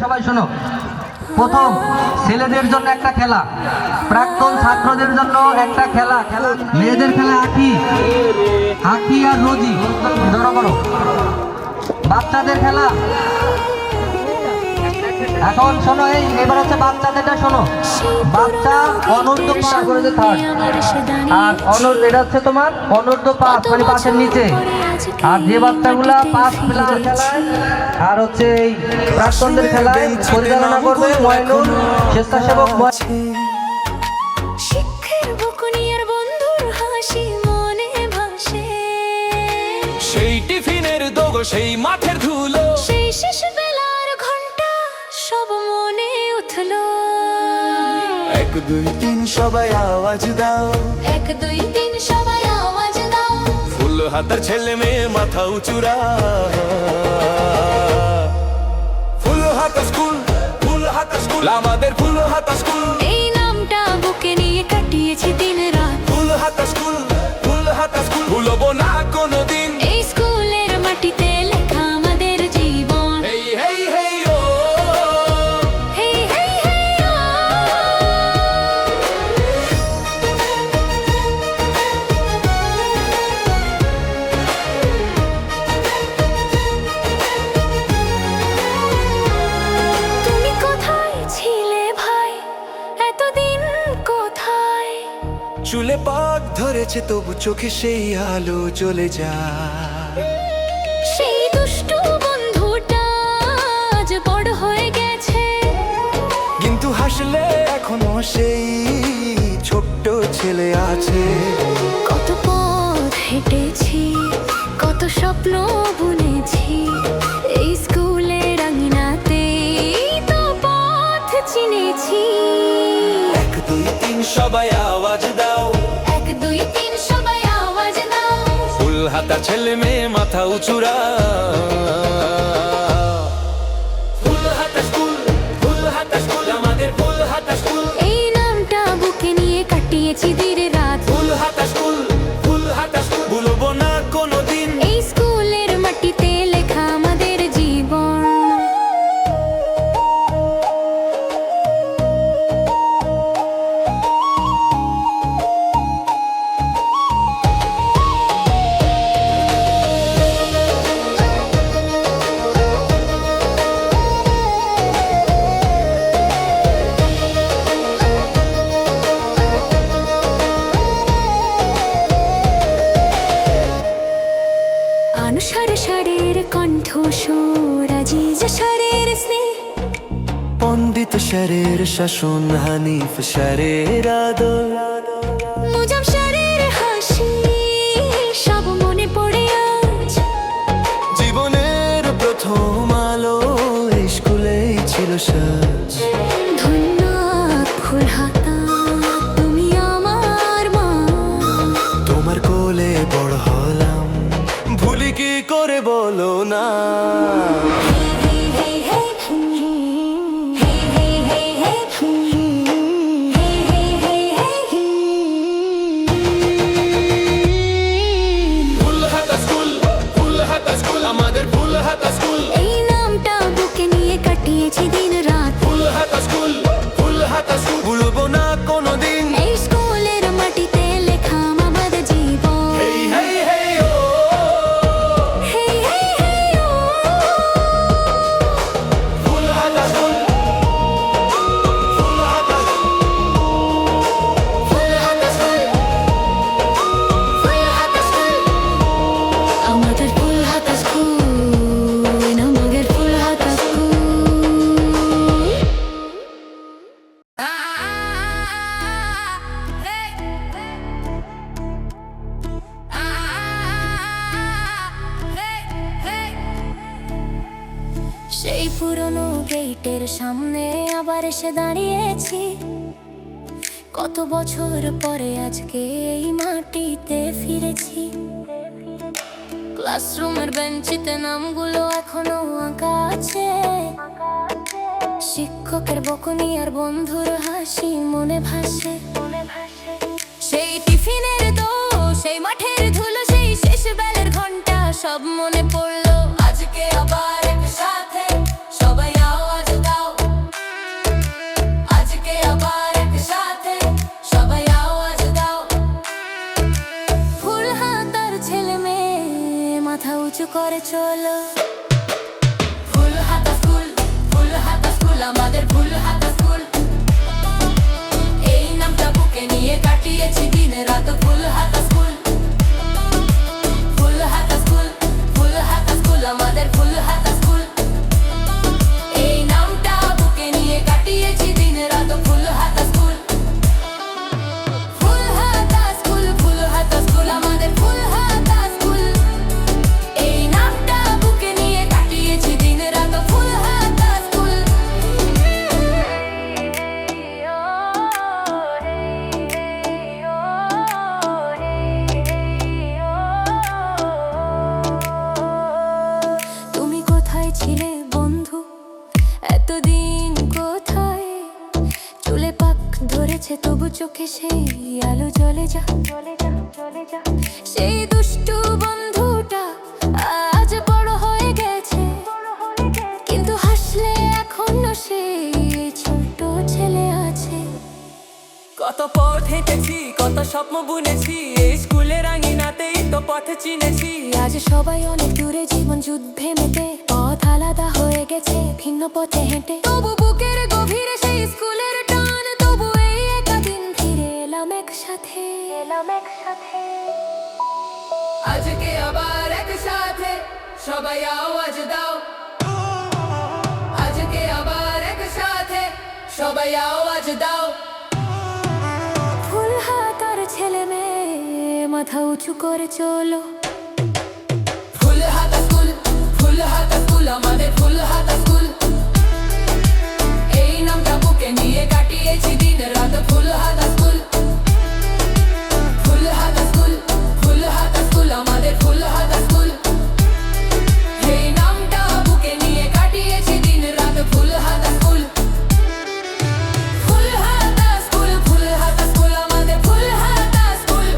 সবাই শোনো। প্রথম ছেলেদের জন্য একটা খেলা, প্রাক্তন ছাত্রদের জন্য একটা খেলা। মেয়েদের খেলা আঁকি, আঁকি আর রোজি জড়ো করো। বাচ্চাদের খেলা এখন শোনো, এবার হচ্ছে বাচ্চাদেরটা শোনো। বাচ্চা অনূর্ধ্ব 5 করেছে থার্ড, আর এটা হচ্ছে তোমার অনূর্ধ্ব 5 মানে 5-এর নিচে। আর যে বাচ্চাগুলা 5+ খেলায় আর হচ্ছে এই প্রাক্তনদের খেলায় পরিচালনা করবে ময়নুল স্বেচ্ছাসেবক। শিক্ষার বকুনিয়ার বন্ধুর হাসি মনে ভাসে, সেই টিফিনের দোগো, সেই মাঠের ধুলো, সেই শেষ বেলার ঘন্টা সব মনে উঠলো। 1 2 3 সবাই আওয়াজ দাও, 1 2 3 সবাই আওয়াজ দাও। ফুল হাতার ছেলে মেয়ে মাথা উঁচুরা। ফুল হাতা স্কুল, ফুল হাতা স্কুল, আমাদের ফুল হাতা স্কুল। এই নামটা বুকে নিয়ে কাটিয়েছি দিন রাত। ফুল হাতা স্কুল, ফুল হাতা স্কুল, ভুলবো না কোনোদিন। এই স্কুলের মাটিতে লেখা আমাদের জীবন। হেই হেই হেই ও, হেই হেই হেই ও। তুমি কোথায় ছিলে ভাই, এতদিন কোথায়? চুলে পাক ধরেছে তবু চোখে সেই আলো জ্বলে যায়। সেই দুষ্টু বন্ধুটা আজ বড় হয়ে গেছে, কিন্তু হাসলে এখনো সেই ছোট্ট ছেলে আছে। কত পথ হেঁটেছি, কত স্বপ্ন বুনেছি, এই স্কুলের আঙিনাতেই তো পথ চিনেছি। 1 2 3 সবাই আওয়াজ দাও, 1 2 3 সবাই আওয়াজ দাও। ফুল হাতা ছেলে মেয়ে মাথা উঁচুরা। ফুল হাতা স্কুল, ফুল হাতা স্কুল, আমাদের ফুল হাতা স্কুল। এই নামটা বুকে নিয়ে কাটিয়েছি দিন রাত। ফুল হাতা স্কুল, ফুল হাতা স্কুল, ভুলবো না কোনোদিন। এই স্কুলের মাটিতে লেখা আমাদের জীবন। অনুসারে সারের কণ্ঠ সুর, আজিজ সারের স্নেহ, পণ্ডিত স্যারের শাসন, হানিফ স্যারের আদর, মুজাম সারের হাসি সব মনে পড়ে আজ। জীবনের প্রথম আলো এই স্কুলেই ছিল সাজ। ধন্যবাদ ফুল হাতা, তুমি আমার মা। তোমার কোলে বড় হলাম, ভুলি কি করে বলো না। হেই হেই হেই হেই হেই হেই হেই হেই হেই হেই। ফুল হাতা স্কুল, ফুল হাতা স্কুল, আমাদের ফুল হাতা স্কুল। এই নামটা বুকে নিয়ে কাটিয়েছি দিন রাত। ফুল হাতা স্কুল, ফুল হাতা স্কুল, ভুলবো না কোনোদিন। এই স্কুলের মাটিতে লেখা আমাদের জীবন। হেই হেই হেই ও, হেই হেই হেই ও। ফুল হাতা স্কুল, ফুল হাতা স্কুল। ফুল হাতা স্কুল, ফুল হাতা স্কুল, আমাদের ফুল হাতা স্কুল, আমাদের ফুল হাতা স্কুল। সেই পুরনো গেটের সামনে আবার এসে দাঁড়িয়েছি, কত বছর পরে আজকে এই মাটিতে ফিরেছি। ক্লাসরুমের বেঞ্চিতে নামগুলো এখনো আঁকা আছে, শিক্ষকের বকুনি আর বন্ধুর হাসি মনে ভাসে। সেই টিফিনের দোষ, সেই মাঠের ধুলো, সেই শেষ বেলার ঘন্টা সব মনে পড়লো। আজকে আবার একসাথে সবাই আওয়াজ দাও। করে চলো ফুল হাতা স্কুল আমাদের ফুল হাতা স্কুল এই নামটা বুকে নিয়ে কাটিয়েছি দিন রাত ফুল হাতা স্কুল আমাদের ফুল হাতা স্কুল এই নামটা বুকে নিয়ে কাটিয়েছি দিন রাত ফুল হাতা স্কুল আমাদের ফুল হাতা স্কুল এই নামটা বুকে নিয়ে কাটিয়েছি দিন রাত ফুল হাতা স্কুল তুমি কোথায় ছিলে বন্ধু এতদিন কোথায় চুলে পাক ধরেছে তবু চোখে সেই আলো জ্বলে যা সেই দুষ্টু বন্ধুটা আজ বড় হয়ে গেছে কিন্তু হাসলে এখনো সেই ছোট ছেলে আছে কত পথ হেঁটেছি কত স্বপ্ন বুনেছি এই স্কুলের আঙিনাতেই তো পথ চিনেছি আজ সবাই অনেক দূরে জীবন যুদ্ধে মেতে পথ আলাদা হয়ে গেছে ভিন্ন পথে হেঁটে তবু বুকের গভীরে সেই স্কুলের টান তবু এই একা দিন ফিরে এলাম একসাথে আজকে আবার একসাথে সবাই আওয়াজ দাও আজকে আবার একসাথে সবাই আওয়াজ দাও ফুল হাতার ছেলে মেয়ে মাথা উঁচু করে চলো ফুল হাতা স্কুল আমাদের ফুল হাতা স্কুল এই নামটা বুকে নিয়ে কাটিয়েছি দিন রাত ফুল হাতা স্কুল আমাদের ফুল হাতা স্কুল এই নামটা বুকে নিয়ে কাটিয়েছি দিন রাত ফুল হাতা স্কুল আমাদের ফুল হাতা স্কুল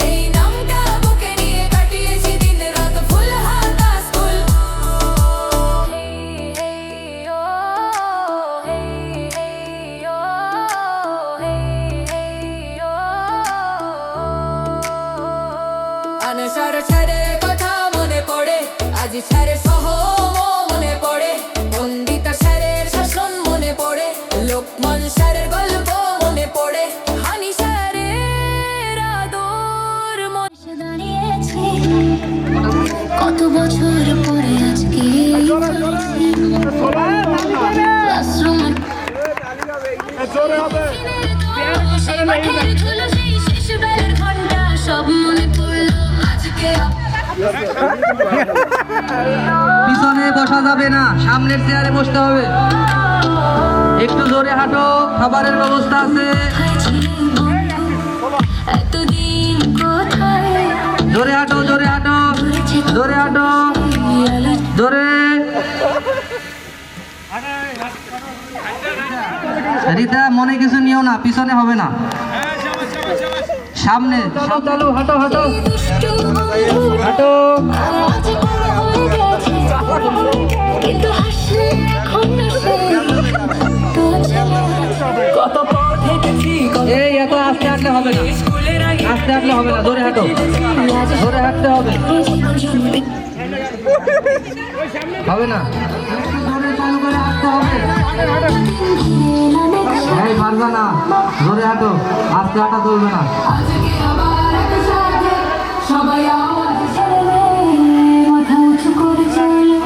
এই নামটা বুকে নিয়ে কাটিয়েছি দিন রাত ফুল হাতা স্কুল আনসার স্যারের কথা মনে পড়ে আজ স্যারের সহ মনে পড়ে বন্দিতা স্যারের শাসন মনে পড়ে লোকমান স্যারের গল্প মনে পড়ে হানি স্যারের আদর এসে দাঁড়িয়েছি কত বছর পরে আজকে ক্লাসরুমের সেই মাঠের ধুলো সেই শেষবেলার ঘন্টা সব মনে পড়লো আজকে পিছনে বসা যাবে না, সামনের চেয়ারে বসতে হবে। একটু জোরে হাঁটো, খাবারের ব্যবস্থা আছে। এতদিন কোথায় জোরে হাঁটো, জোরে হাঁটো, জোরে হাঁটো, জোরে। রিতা, মনে কিছু নিও না, পিছনে হবে না, সামনে। চালু, হাঁটো হাঁটো হাঁটো। কত পথ হেঁটেছি এই এত আস্তে হাঁটলে হবে না, স্কুলের আগে আস্তে হাঁটলে হবে না, জোরে হাঁটো, জোরে হাঁটতে হবে। হবে না, জোরে চালু করে হাঁটতে হবে। এই পারবে না, জোরে হাঁটো, আস্তে হাঁটা চলবে না। সবাই আওয়াজ ছেড়ে মাথা উঁচু করে চলো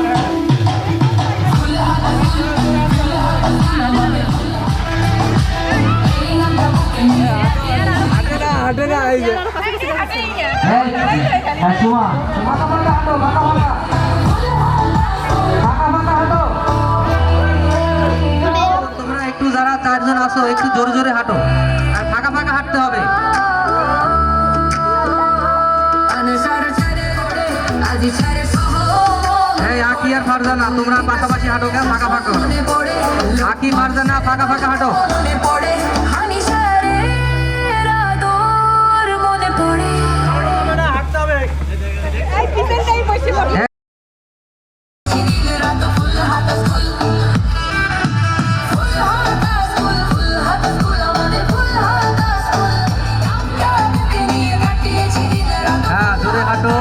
তোমরা একটু যারা চারজন আসো একটু জোরে জোরে হাঁটো, আর ফাঁকা ফাঁকা হাঁটতে হবে। এই আকি আর ফারজানা, তোমরা পাশাপাশি হাঁটো, কেন ফাঁকা ফাঁকা? আকি ফারজানা ফাঁকা ফাঁকা হাঁটো। হ্যাঁ, জোরে হাঁটো।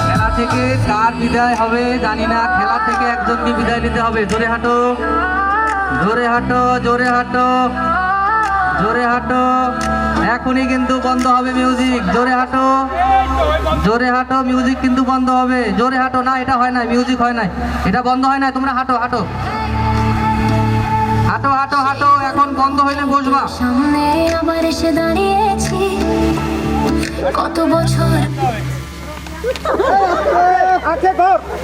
মেলা থেকে বিদায় হবে জানি না, খেলা থেকে একজনকে বিদায় নিতে হবে। জোরে হাঁটো, জোরে হাঁটো, জোরে হাঁটো, জোরে হাঁটো। এখনই কিন্তু বন্ধ হবে মিউজিক। জোরে হাঁটো, জোরে হাঁটো, মিউজিক কিন্তু বন্ধ হবে। জোরে হাঁটো। না, এটা হয় না, মিউজিক হয় না, এটা বন্ধ হয় না। তোমরা হাঁটো, হাঁটো, হাঁটো, হাঁটো, হাঁটো। এখন বন্ধ হইলে বসবা। সামনে আবার এসে দাঁড়িয়েছি কত বছর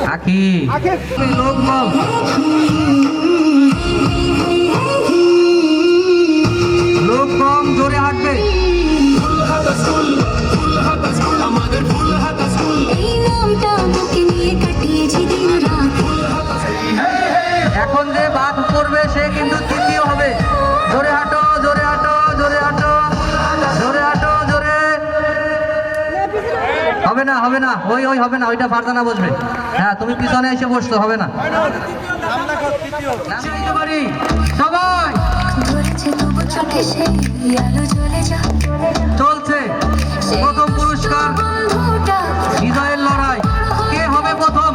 আখি লোক বল। লোক কম, জোরে হাঁটবে। এই নামটা বুকে নিয়ে কাটিয়েছি দিন রাত এখন যে বাদ করবে সে কিন্তু তৃতীয় হবে। জোরে হাঁটো, জোরে হাঁটো, জোরে হাঁটো, জোরে হাঁটো, জোরে। হবে না, হবে না, ওই ওই হবে না, ওইটা ফারজানা বসবে। হ্যাঁ, তুমি পিছনে এসে বসতো, হবে না। নাম দিতে পারি সবাই। ধরেছে তবু চোখে সেই আলো জ্বলে যা চলছে প্রথম পুরস্কার, বন্ধুটা বিজয়ের লড়াই। কে হবে প্রথম?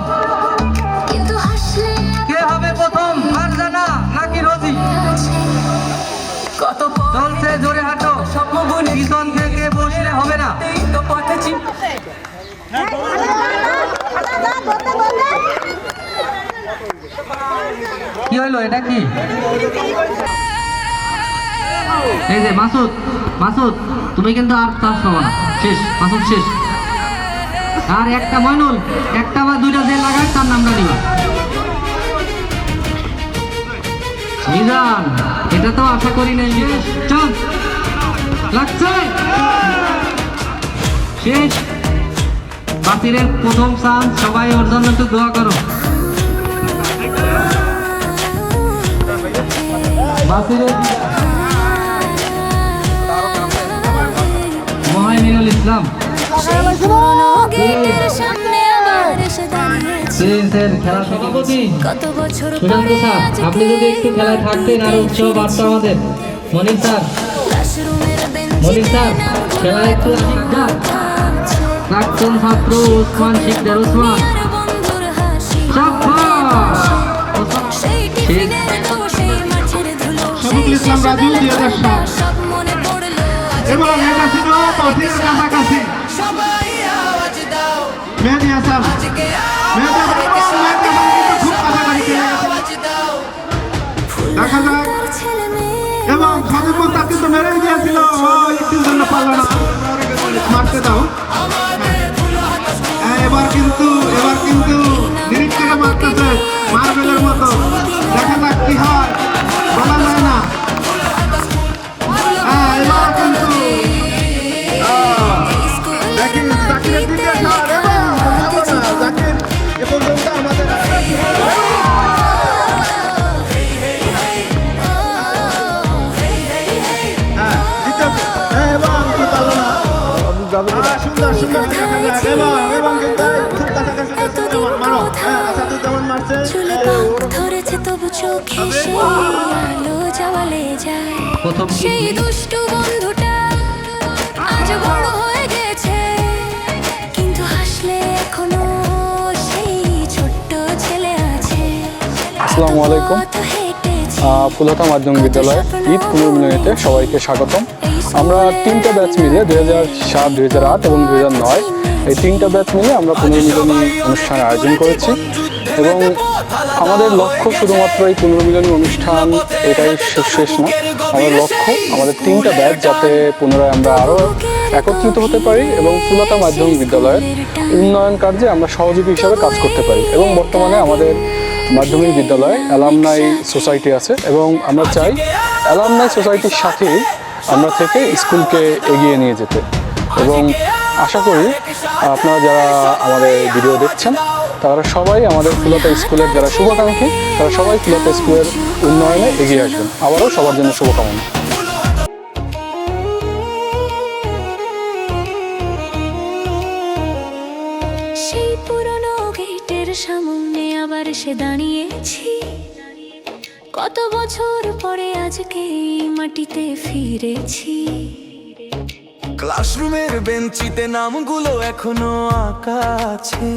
কিন্তু হাসলে কে হবে প্রথম? ফারজানা নাকি রোজি? আছে কত চলছে, জোরে হাঁটো। পিছন থেকে বসলে হবে না। কি হইলো, এটা কি? এই যে মাসুদ, মাসুদ তুমি কিন্তু আর চান্স পাবো না। শেষ, মাসুদ শেষ। আর একটা মইনুল, একটা বা দুইটা যে লাগায় তার নামটা নিবা। মিজান, এটা তো আশা করি নাই। চল, লাগছে শেষ। বাতিলের প্রথম চান্স, সবাই ওর জন্য একটু দোয়া করো। বাতিলের মহামিনুল ইসলাম গেটের সামনে আবার এসে দাঁড়িয়েছি খেলা সভাপতি কত বছর সুশান্ত পরে স্যার, আজকে আপনি যদি একটু খেলায় থাকতেন আরো উৎসাহ বাড়তো আমাদের। মনির স্যার, ক্লাসরুমের মনির বেঞ্চিতে স্যার, খেলায় একটু শিকদার। প্রাক্তন ছাত্র ওসমান শিকদার, ওসমান আর বন্ধুর হাসি সাব্বাস। সেই টিফিনের দোষে মাঠের ধুলো সেই ইসলাম রাজু, 2007 সব মনে পড়লো এবং এটা ছিল তহসিলের কাছাকাছি সবাই আওয়াজ দাও মেহেদি হাসান আজকে মেহেদি হাসান এবং মেহেদি হাসান কিন্তু খুব কাছাকাছি চলে গেছে। আওয়াজ দাও দেখা যাক ছেলে মেয়ে এবং সদর মুস্তাক কিন্তু মেরে দিয়েছিল, একটু জন্য পারলো না, মারতে দাও। হ্যাঁ, এবার কিন্তু নিরীক্ষণে মারতেছে মার্বেলের মতো। দেখা যাক কি হয়, বলা যায় না। হ্যাঁ, এবার কিন্তু দেখেন জাকিরের দিকে ছাড় এবং যাবো না, জাকির এ পর্যন্ত আমাদের সুন্দর সুন্দর দেখা যায় এবং কিন্তু খুব কাছাকাছি মারো। হ্যাঁ, আসাদুজ্জামান মারছে। চুলে ধরেছে তবু চোখে সেই আলো জ্বালে যায় প্রথম সেই দুষ্টু বন্ধুটা আজ বড় হয়ে গেছে কিন্তু হাসলে এখনো সেই ছোট্ট ছেলে আছে আসসালামু আলাইকুম। কত হেঁটেছি, ফুলহাতা মাধ্যমিক বিদ্যালয় ঈদ পুনর্মিলনীতে সবাইকে স্বাগতম। আমরা 3টা ব্যাচ মিলে 2007, 2008 এবং 2009 এই 3টা ব্যাচ মিলে আমরা পুনর্মিলনী অনুষ্ঠানের আয়োজন করেছি এবং আমাদের লক্ষ্য শুধুমাত্র এই পুনর্মিলনী অনুষ্ঠান এটাই শেষ না। আমাদের লক্ষ্য আমাদের 3টা ব্যাচ যাতে পুনরায় আমরা আরও একত্রিত হতে পারি এবং ফুলহাতা মাধ্যমিক বিদ্যালয়ের উন্নয়ন কার্যে আমরা সহযোগী হিসাবে কাজ করতে পারি। এবং বর্তমানে আমাদের মাধ্যমিক বিদ্যালয়ে অ্যালামনাই সোসাইটি আছে এবং আমরা চাই অ্যালামনাই সোসাইটির সাথেই আমরা থেকে স্কুলকে এগিয়ে নিয়ে যেতে। এবং আশা করি আপনারা যারা আমাদের ভিডিও দেখছেন তারা সবাই আমাদের ফুলহাতা স্কুলের যারা শুভাকাঙ্ক্ষী তারা সবাই ফুলহাতা স্কুলের উন্নয়নে এগিয়ে আসবেন। আবারও সবার জন্য শুভকামনা। সেই পুরনো গেটের সামনে আবার এসে দাঁড়িয়েছি কত বছর পরে আজকে এই মাটিতে ফিরেছি ক্লাসরুমের বেঞ্চিতে নামগুলো এখনো আঁকা আছে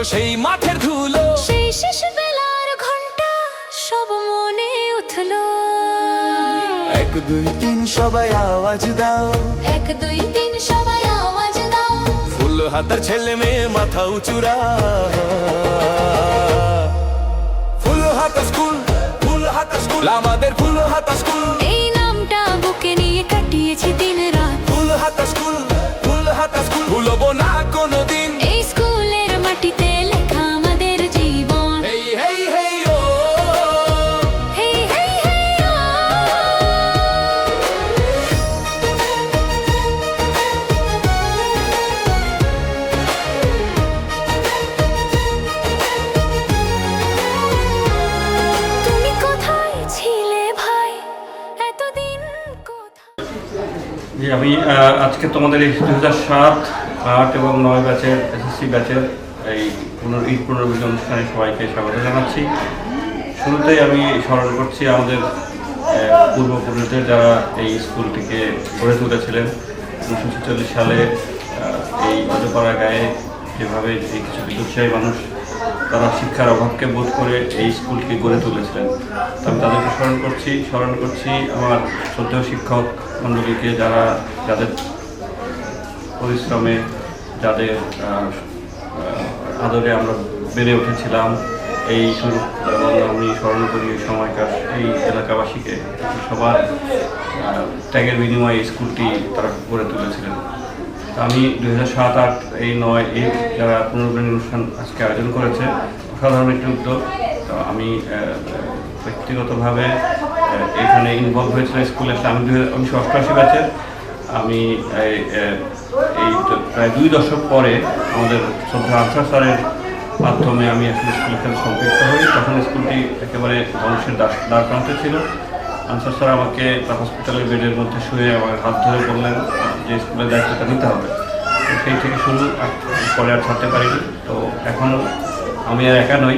সেই মাঠের ধুলো। সেই শেষবেলার ঘন্টা সব মনে উঠলো। 1 2 3 সবাই আওয়াজ দাও, 1 2 3 সবাই আওয়াজ দাও। ফুল হাতার ছেলে মেয়ে মাথা উঁচুরা। ফুল হাতা স্কুল, ফুল হাতা স্কুল, আমাদের ফুল হাতা স্কুল। এই নামটা বুকে নিয়ে কাটিয়েছি দিন রাত। ফুল হাতা স্কুল, ফুল হাতা স্কুল, ভুলবো না কোনোদিন। এই স্কুলের মাটিতে লেখা আমাদের জীবন। হেই হেই হেই ও, হেই হেই হেই ও। তুমি কোথায় ছিলে ভাই এতদিন কোথায়? জি, আমি আজকে তোমাদের এই 2007, 8 এবং 9 ব্যাচের এসএসসি ব্যাচের এই ঈদ পুনর্মিলন অনুষ্ঠানে সবাইকে স্বাগত জানাচ্ছি। শুরুতেই আমি স্মরণ করছি আমাদের পূর্বপুরুষদের, যারা এই স্কুলটিকে গড়ে তুলেছিলেন 1946 সালে। এই অজপাড়া গায়ে যেভাবে এই কিছু উৎসাহী মানুষ তারা শিক্ষার অভাবকে বোধ করে এই স্কুলকে গড়ে তুলেছিলেন, তো আমি তাদেরকে স্মরণ করছি আমার শ্রদ্ধেয় শিক্ষক মণ্ডলীকে, যাদের পরিশ্রমে, যাদের আদরে আমরা বেড়ে উঠেছিলাম। এই শুরু এবং আমি স্মরণ করি এই সময়কার এই এলাকাবাসীকে, সবার ত্যাগের বিনিময়ে এই স্কুলটি তারা গড়ে তুলেছিলেন। আমি 2007, 8, এই 9 এই যারা পুনর্মিলন অনুষ্ঠান আজকে আয়োজন করেছে, অসাধারণ একটি উদ্যোগ। তো আমি ব্যক্তিগতভাবে এখানে ইনভলভ হয়েছিলাম স্কুলে। আমি 1988 ব্যাচের। আমি এই প্রায় 2 দশক পরে আমাদের শ্রদ্ধা আনসার স্যারের মাধ্যমে আমি আসলে স্কুলের সাথে সম্পৃক্ত হই। তখন স্কুলটি একেবারে ধ্বংসের দ্বার প্রান্তে ছিল। আনসার স্যার আমাকে তার হসপিটালের বেডের মধ্যে শুয়ে আমার হাত ধরে বললেন যে স্কুলের দায়িত্বটা নিতে হবে। তো সেই থেকে শুরু, পরে আর ছাড়তে পারিনি। তো এখন আমি আর একা নই,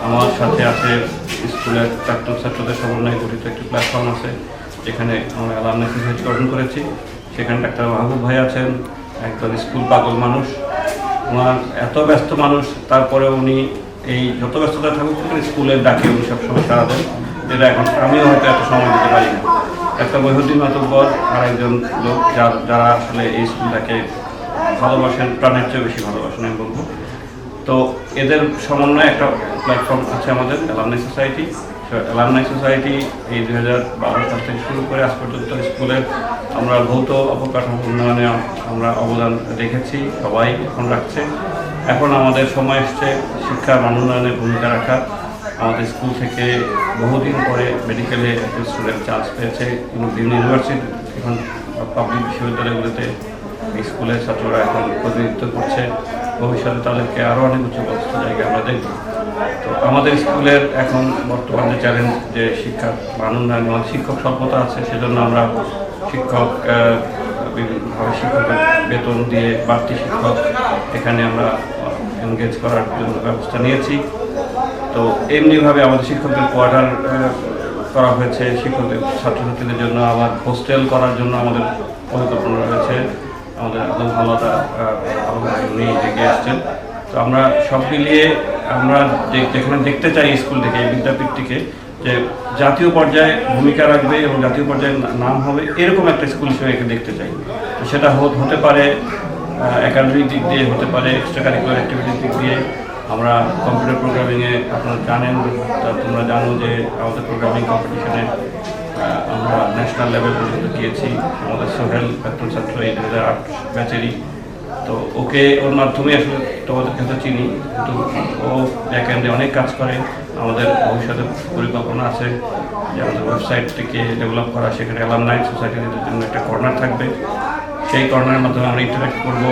আমার সাথে আছে স্কুলের প্রাক্তন ছাত্রদের সমন্বয়ে গঠিত একটি প্ল্যাটফর্ম আছে, যেখানে আমরা অ্যালামনাই সোসাইটি গঠন করেছি। সেখানে ডাক্তার মাহবুব ভাই আছেন, একজন স্কুল পাগল মানুষ। ওনার এত ব্যস্ত মানুষ, তারপরে উনি এই যত ব্যস্ততা থাকুক স্কুলের ডাকে উনি সবসময় সারা দেন, যেটা এখন আমিও হয়তো এত সময় দিতে পারি না। একটা মহিউদ্দিন মাতব্বর আর একজন লোক যারা আসলে এই স্কুলটাকে ভালোবাসেন, প্রাণের চেয়ে বেশি ভালোবাসেন আমি বলবো। তো এদের সমন্বয়ে একটা প্ল্যাটফর্ম আছে আমাদের অ্যালামনাই সোসাইটি। অ্যালামনাই সোসাইটি এই 2012 সাল থেকে শুরু করে আজ পর্যন্ত স্কুলের আমরা ভৌত অবকাঠামো উন্নয়নে আমরা অবদান রেখেছি, সবাই এখন রাখছে। এখন আমাদের সময় এসছে শিক্ষার মান উন্নয়নে ভূমিকা রাখা। আমাদের স্কুল থেকে বহুদিন পরে মেডিকেলে একজন স্টুডেন্ট চান্স পেয়েছে, এবং বিভিন্ন ইউনিভার্সিটি এখন পাবলিক বিশ্ববিদ্যালয়গুলোতে এই স্কুলের ছাত্ররা এখন প্রতিনিধিত্ব করছে। ভবিষ্যতে তাদেরকে আরও অনেক উচ্চপদস্থ জায়গায় আমরা দেখব। তো আমাদের স্কুলের এখন বর্তমান যে চ্যালেঞ্জ, যে শিক্ষার মান উন্নয়ন, আমাদের শিক্ষক স্বল্পতা আছে, সেজন্য আমরা বিভিন্নভাবে শিক্ষকের বেতন দিয়ে বাড়তি শিক্ষক এখানে আমরা এনগেজ করার জন্য ব্যবস্থা নিয়েছি। তো এমনিভাবে আমাদের শিক্ষকদের কোয়ার্টার করা হয়েছে, শিক্ষকদের ছাত্রছাত্রীদের জন্য আবার হোস্টেল করার জন্য আমাদের পরিকল্পনা রয়েছে। আমাদের একদম ভালোটা উনি এগিয়ে আসছেন। তো আমরা সব মিলিয়ে আমরা যেখানে দেখতে চাই স্কুল থেকে, এই বিদ্যাপীঠটিকে যে জাতীয় পর্যায়ে ভূমিকা রাখবে এবং জাতীয় পর্যায়ে নাম হবে, এরকম একটা স্কুল হিসেবে একে দেখতে চাই। তো সেটা হতে পারে একাডেমিক দিক দিয়ে, হতে পারে এক্সট্রা কারিকুলার অ্যাক্টিভিটির দিক দিয়ে। আমরা কম্পিউটার প্রোগ্রামিংয়ে আপনারা জানেন, তোমরা জানো যে আমাদের প্রোগ্রামিং কম্পিটিশনে আমরা ন্যাশনাল লেভেল পর্যন্ত গিয়েছি। আমাদের সোহেল প্রাক্তন ছাত্র, এই 2008 ব্যাচেরই। তো ওর মাধ্যমে আসলে তোমাদের কাছে চিনি, কিন্তু ও ব্যাকএন্ডে অনেক কাজ করে। আমাদের ভবিষ্যতে পরিকল্পনা আছে যে আমাদের ওয়েবসাইটটিকে ডেভেলপ করা, সেখানে অ্যালামনাই সোসাইটির জন্য একটা কর্নার থাকবে। সেই কর্নারের মাধ্যমে আমরা ইন্টারাক্ট করব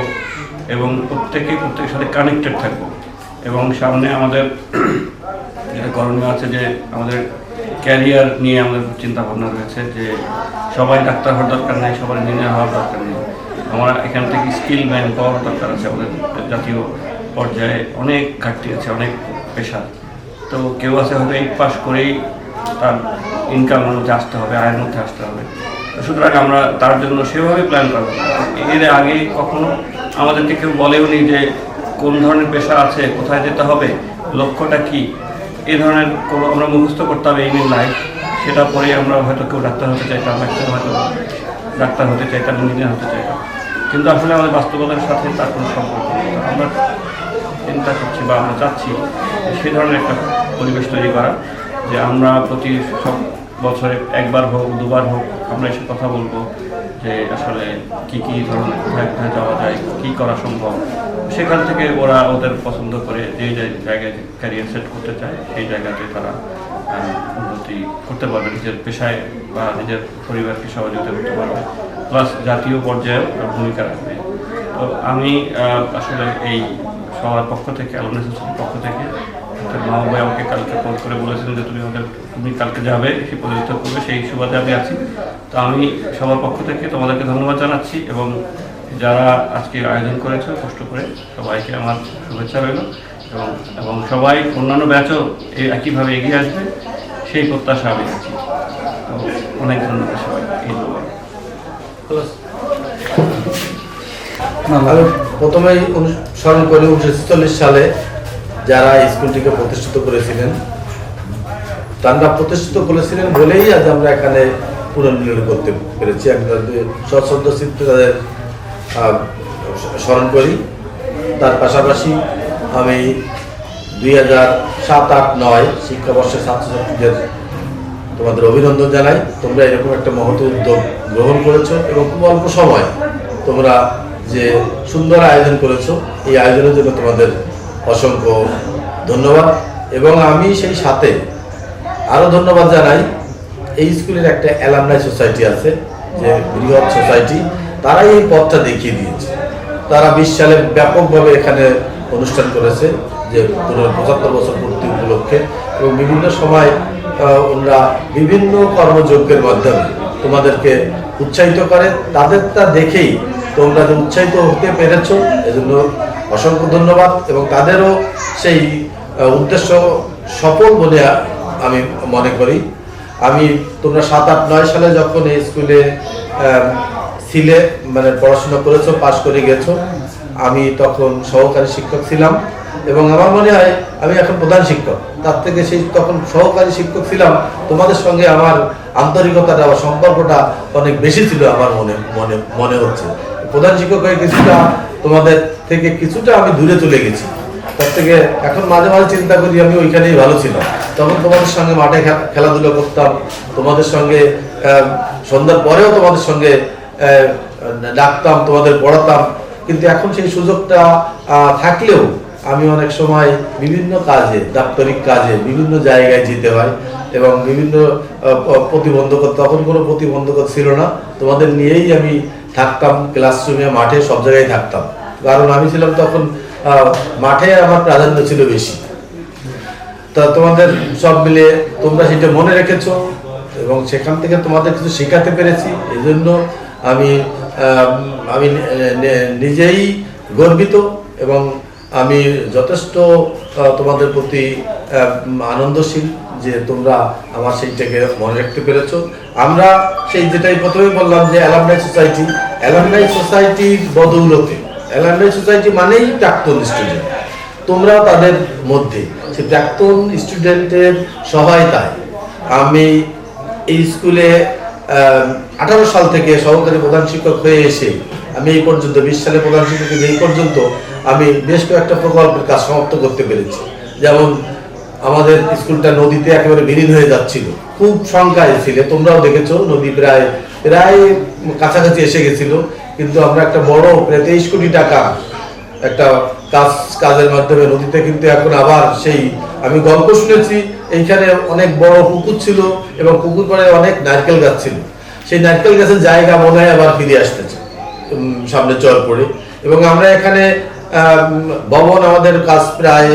এবং প্রত্যেকের সাথে কানেক্টেড থাকবো। এবং সামনে আমাদের যেটা করণীয় আছে, যে আমাদের ক্যারিয়ার নিয়ে আমাদের চিন্তা ভাবনা রয়েছে, যে সবাই ডাক্তার হওয়ার দরকার নেই, সবার ইঞ্জিনিয়ার হওয়ার দরকার নেই। আমরা এখান থেকে স্কিল ম্যান পাওয়ার দরকার আছে। আমাদের জাতীয় পর্যায়ে অনেক ঘাটতি আছে, অনেক পেশা। তো কেউ আছে হয়তো 8 পাস করেই তার ইনকামের মধ্যে আসতে হবে, আয়ের মধ্যে আসতে হবে। সুতরাং আমরা তার জন্য সেভাবে প্ল্যান করবো। এর আগে কখনো আমাদেরকে কেউ বলেও নি যে কোন ধরনের পেশা আছে, কোথায় যেতে হবে, লক্ষ্যটা কি, এই ধরনের কোনো আমরা মুখস্থ করতে হবে এইম ইন লাইফ। সেটা পরে আমরা হয়তো কেউ ডাক্তার হতে চাইতাম, একজন হয়তো ডাক্তার হতে চাইতাম, ইঞ্জিনিয়ার হতে চাইতাম, কিন্তু আসলে আমাদের বাস্তবতার সাথে তার কোনো সম্পর্ক নেই। তো আমরা চিন্তা করছি বা আমরা চাচ্ছি সেই ধরনের একটা পরিবেশ তৈরি করা, যে আমরা প্রতি সব বছরে একবার হোক দুবার হোক আমরা এসে কথা বলবো যে আসলে কী কী ধরনের কোথায় কোথায় যাওয়া যায়, কী করা সম্ভব। সেখান থেকে ওরা ওদের পছন্দ করে যে জায়গায় ক্যারিয়ার সেট করতে চায় সেই জায়গাতে তারা উন্নতি করতে পারবে, নিজের পেশায় বা নিজের পরিবারকে সহযোগিতা করতে পারবে, প্লাস জাতীয় পর্যায়েও ভূমিকা রাখবে। তো আমি আসলে এই সবার পক্ষ থেকে, অ্যালুমনাই সোসাইটির পক্ষ থেকে, মাহবুব ভাই আমাকে কালকে ফোন করে বলেছিলেন যে তুমি কালকে যাবে, সে প্রতিযোগিতা করবে, সেই সুবাদে আমি আছি। তো আমি সবার পক্ষ থেকে তোমাদেরকে ধন্যবাদ জানাচ্ছি, এবং যারা আজকে আয়োজন করেছে কষ্ট করে সবাইকে আমার শুভেচ্ছা রইল, এবং সবাই অন্যান্য ব্যাচও একইভাবে এগিয়ে আসবে সেই প্রত্যাশা আমি আছি। তো অনেক ধন্যবাদ সবাই। আমি প্রথমেই স্মরণ করি 1946 সালে যারা এই স্কুলটিকে প্রতিষ্ঠিত করেছিলেন, তারা প্রতিষ্ঠিত করেছিলেন বলেই আজ আমরা এখানে পুনর্মিলন করতে পেরেছি। সশ্রদ্ধ চিত্তে তাদের স্মরণ করি। তার পাশাপাশি আমি 2007-08 শিক্ষাবর্ষের ছাত্রছাত্রীদের তোমাদের অভিনন্দন জানাই। তোমরা এরকম একটা মহৎ উদ্যোগ গ্রহণ করেছো এবং খুব অল্প সময় তোমরা যে সুন্দর আয়োজন করেছো, এই আয়োজনের জন্য তোমাদের অসংখ্য ধন্যবাদ। এবং আমি সেই সাথে আরও ধন্যবাদ জানাই এই স্কুলের একটা অ্যালামনাই সোসাইটি আছে, যে বৃহৎ সোসাইটি, তারাই এই পথটা দেখিয়ে দিয়েছে। তারা 20 সালে ব্যাপকভাবে এখানে অনুষ্ঠান করেছে, যে 75 বছর পূর্তি উপলক্ষে, এবং বিভিন্ন সময় ওনারা বিভিন্ন কর্মযজ্ঞের মাধ্যমে তোমাদেরকে উৎসাহিত করে। তাদেরটা দেখেই তোমরা যে উৎসাহিত হতে পেরেছ, এজন্য অসংখ্য ধন্যবাদ। এবং তাদেরও সেই উদ্দেশ্য সফল বলে আমি মনে করি। তোমরা 7-8-9 সালে যখন এই স্কুলে ছিলে, মানে পড়াশোনা করেছো, পাশ করে গেছো, আমি তখন সহকারী শিক্ষক ছিলাম, এবং আমার মনে হয় আমি এখন প্রধান শিক্ষক। তার থেকে সেই তখন সহকারী শিক্ষক ছিলাম, তোমাদের সঙ্গে আমার আন্তরিকতাটা বা সম্পর্কটা অনেক বেশি ছিল আমার মনে হচ্ছে। প্রধান শিক্ষক হয়ে কিছুটা তোমাদের থেকে কিছুটা আমি দূরে চলে গেছি। তার থেকে এখন মাঝে মাঝে চিন্তা করি আমি ওইখানেই ভালো ছিলাম। তখন তোমাদের সঙ্গে মাঠে খেলাধুলা করতাম, তোমাদের সঙ্গে সন্ধ্যার পরেও তোমাদের সঙ্গে ডাকতাম, তোমাদের পড়াতাম। কিন্তু এখন সেই সুযোগটা থাকলেও আমি অনেক সময় বিভিন্ন কাজে, দাপ্তরিক কাজে বিভিন্ন জায়গায় যেতে হয়, এবং বিভিন্ন প্রতিবন্ধকতা, তখন কোনো প্রতিবন্ধকতা ছিল না, তোমাদের নিয়েই আমি থাকতাম, ক্লাসরুমে, মাঠে, সব জায়গায় থাকতাম। কারণ আমি ছিলাম তখন মাঠে, আমার প্রাধান্য ছিল বেশি। তা তোমাদের সব মিলে তোমরা সেটা মনে রেখেছো, এবং সেখান থেকে তোমাদের কিছু শেখাতে পেরেছি। এই জন্য আমি নিজেই গর্বিত, এবং আমি যথেষ্ট তোমাদের প্রতি আনন্দশীল যে তোমরা আমার সেইটাকে মনে রাখতে পেরেছো। আমরা সেই যেটাই প্রথমেই বললাম যে অ্যালামনাই সোসাইটির বদৌলতে, অ্যালামনাই সোসাইটি মানেই প্রাক্তন স্টুডেন্ট, তোমরাও তাদের মধ্যে। সেই প্রাক্তন স্টুডেন্টের সহায়তায় আমি এই স্কুলে 18 সাল থেকে সহকারী প্রধান শিক্ষক হয়ে এসে আমি এই পর্যন্ত 20 সালে প্রধান শিক্ষক এই পর্যন্ত আমি বেশ কয়েকটা প্রকল্পের কাজ সমাপ্ত করতে পেরেছি। যেমন আমাদের স্কুলটা নদীতে একেবারে বিলীন হয়ে যাচ্ছিল, খুব সংখ্যায় ছিল, তোমরাও দেখেছো, নদী প্রায় কাছাকাছি এসে গেছিল, কিন্তু আমরা একটা বড় প্রায় 23 কোটি টাকা একটা কাজের মাধ্যমে নদীতে কিন্তু এখন আবার সেই, আমি গল্প শুনেছি, এইখানে অনেক বড় পুকুর ছিল এবং পুকুর পাড়ে অনেক নারকেল গাছ ছিল, সেই নারকেল গাছের জায়গা মনে হয় আবার ফিরে আসতেছে সামনে চর পড়ে। এবং আমরা এখানে ভবন, আমাদের কাজ প্রায়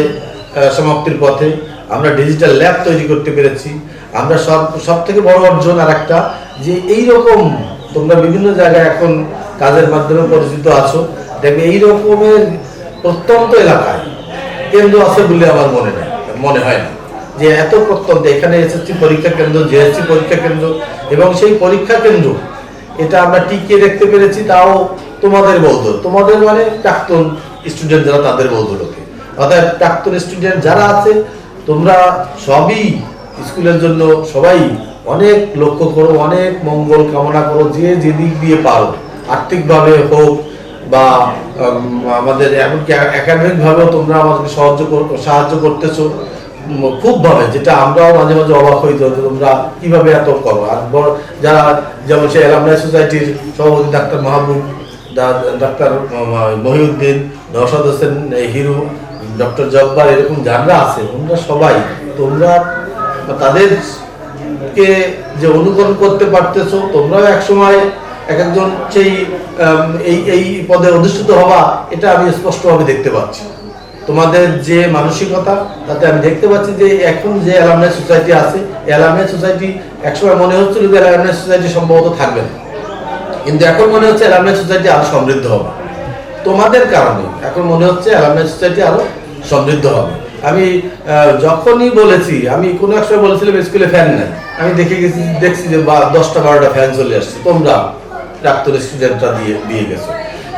সমাপ্তির পথে। আমরা ডিজিটাল ল্যাব তৈরি করতে পেরেছি। আমরা সব থেকে বড় অর্জন আর একটা, যে এইরকম তোমরা বিভিন্ন জায়গায় এখন কাজের মাধ্যমে পরিচিত আছো, দেখবে এই রকমের প্রত্যন্ত এলাকায় কেন্দ্র আছে বলে আমার মনে হয় না, যে এত প্রত্যন্ত এখানে এসএসসি পরীক্ষা কেন্দ্র, জেএসসি পরীক্ষা কেন্দ্র, এবং সেই পরীক্ষা কেন্দ্র এটা আমরা টিকিয়ে রাখতে পেরেছি, তাও তোমাদের বলতো, তোমাদের মানে প্রাক্তন স্টুডেন্ট যারা তাদের বলগুলোকে, অর্থাৎ প্রাক্তন স্টুডেন্ট যারা আছে তোমরা সবই স্কুলের জন্য সবাই অনেক লক্ষ্য করো, অনেক মঙ্গল কামনা করো, যে যেদিক দিয়ে পারো, আর্থিকভাবে হোক বা আমাদের এমনকি একাডেমিকভাবেও তোমরা আমাদেরকে সাহায্য করতেছো খুব ভাবে, যেটা আমরাও মাঝে মাঝে অবাক হই যে তোমরা কিভাবে এত করো। আর যারা যেমন সে অ্যালামনাই সোসাইটির সভাপতি ডাক্তার মাহবুব, ডাক্তার মহিউদ্দিন, নওশাদ হোসেন হিরু, ডক্টর জব্বার, এরকম যারা আছে তোমরা সবাই তোমরা তাদেরকে যে অনুকরণ করতে পারতেছো, তোমরাও একসময় এক একজন সেই এই পদে অধিষ্ঠিত হওয়া, এটা আমি স্পষ্টভাবে দেখতে পাচ্ছি। তোমাদের যে মানসিকতা তাতে আমি দেখতে পাচ্ছি যে এখন যে অ্যালামনাই সোসাইটি আছে, অ্যালামনাই সোসাইটি একসময় মনে হচ্ছিল যে অ্যালামনাই সোসাইটি সম্ভবত থাকবে না, কিন্তু এখন মনে হচ্ছে অ্যালামনাই সোসাইটি আরো সমৃদ্ধ হবে তোমাদের কারণে। এখন মনে হচ্ছে অ্যালামনাই সোসাইটি আরো সমৃদ্ধ হবে। আমি যখনই বলেছি, আমি কোনো এক সময় বলেছিলাম স্কুলে ফ্যান নাই, আমি দেখছি যে 10টা 12টা ফ্যান চলে আসছে, তোমরা প্রাক্তন স্টুডেন্টরা দিয়ে গেছো।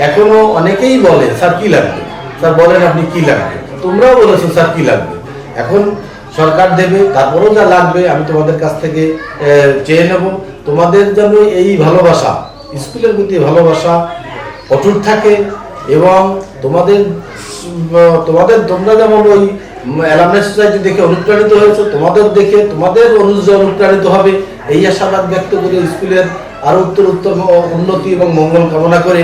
এখনো অনেকেই বলে স্যার কি লাগবে, স্যার বলেন আপনি কি লাগবে, তোমরাও বলেছো স্যার কি লাগবে। এখন সরকার দেবে, তারপরেও যা লাগবে আমি তোমাদের কাছ থেকে চেয়ে নেব। তোমাদের যেন এই ভালোবাসা, স্কুলের প্রতি ভালোবাসা অটুট থাকে, এবং তোমরা যেমন ওই অ্যালামনাই সোসাইটি দেখে অনুপ্রাণিত হয়েছে, তোমাদের দেখে তোমাদের অনুযায়ী অনুপ্রাণিত হবে, এই আশাবাদ ব্যক্ত করে স্কুলের আরো উত্তর উন্নতি এবং মঙ্গল কামনা করে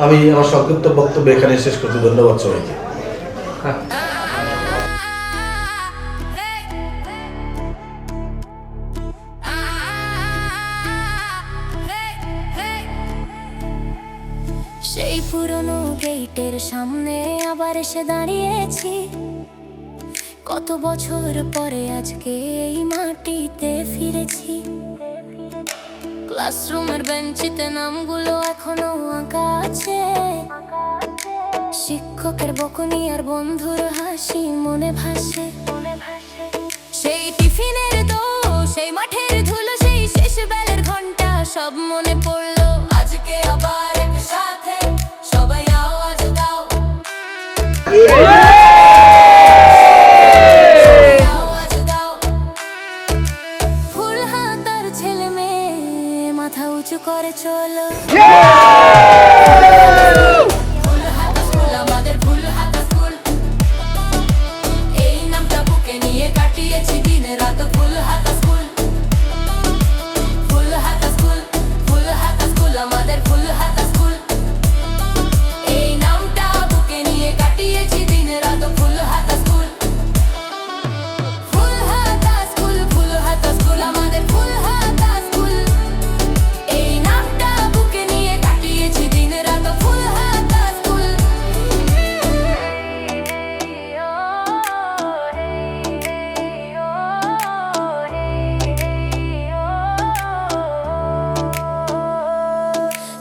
আমি আমার সংক্ষিপ্ত বক্তব্য এখানে শেষ করছি। ধন্যবাদ সবাইকে। সেই পুরনো গেটের সামনে আবার এসে দাঁড়িয়েছি, কত বছর পরে আজকে এই মাটিতে ফিরেছি। ক্লাসরুমের বেঞ্চিতে নামগুলো এখনো আঁকা আছে, শিক্ষকের বকুনি আর বন্ধুর হাসি মনে ভাসে। সেই টিফিনের দোষ, সেই মাঠের ধুলো, সেই শেষ বেলের ঘন্টা সব মনে পড়লো। আজকে আবার একসাথে সবাই আওয়াজ দাও, আওয়াজ দাও। ফুল হাতার ছেলে মেয়ে মাথা উঁচু করে চলো, ফুল হাতা স্কুল, আমাদের ফুল হাতা স্কুল। এই নামটা বুকে নিয়ে কাটিয়েছি দিন রাত। ফুল হাতা স্কুল, ফুল হাতা স্কুল, ফুল হাতা স্কুল, আমাদের ফুল হাতা স্কুল। এই নামটা বুকে নিয়ে কাটিয়েছি দিন রাত। ফুল হাতা স্কুল, ফুল হাতা স্কুল, ফুল হাতা স্কুল, আমাদের ফুল হাতা স্কুল। এই নামটা বুকে নিয়ে কাটিয়েছি দিন রাত। ফুল হাতা স্কুল।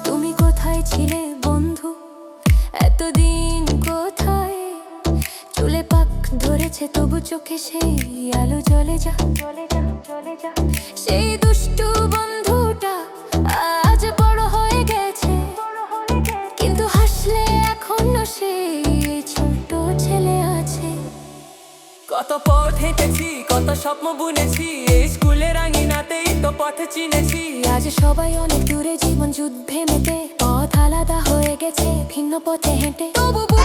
তুমি কোথায় ছিলে বন্ধু এতদিন, কোথায়? চুলে পাক ধরেছে তবু চোখে সেই আলো জ্বলে যা, সেই দুষ্টু বন্ধুটা আজ বড় হয়ে গেছে, কিন্তু হাসলে এখনো সেই ছোট ছেলে আছে। কত পথ হেঁটেছি, কত স্বপ্ন বুনেছি, এই স্কুলের আঙিনাতেই তো পথ চিনেছি। আজ সবাই অনেক দূরে, জীবন যুদ্ধে মেতে, পথ আলাদা হয়ে গেছে, ভিন্ন পথে হেঁটে তবু বুকে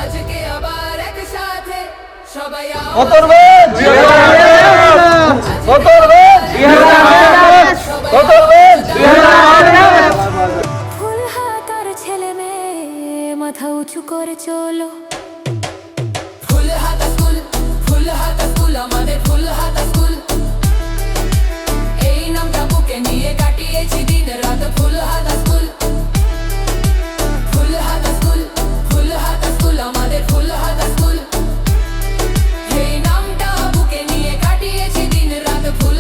আজকে আবার একসাথে সবাই ফুল হাতার ছেলে মেয়ে মাথা উঁচু করে চলো, ফুল হাতা স্কুল, ফুল হাতা স্কুল, আমাদের ফুল হাতা স্কুল। এই নামটা বুকে নিয়ে কাটিয়েছি দিন রাত। ফুল হাতা স্কুল, ফুল হাতা স্কুল, ফুল হাতা স্কুল, আমাদের ফুল হাতা স্কুল। এই নামটা বুকে নিয়ে কাটিয়েছি দিন রাত। ফুল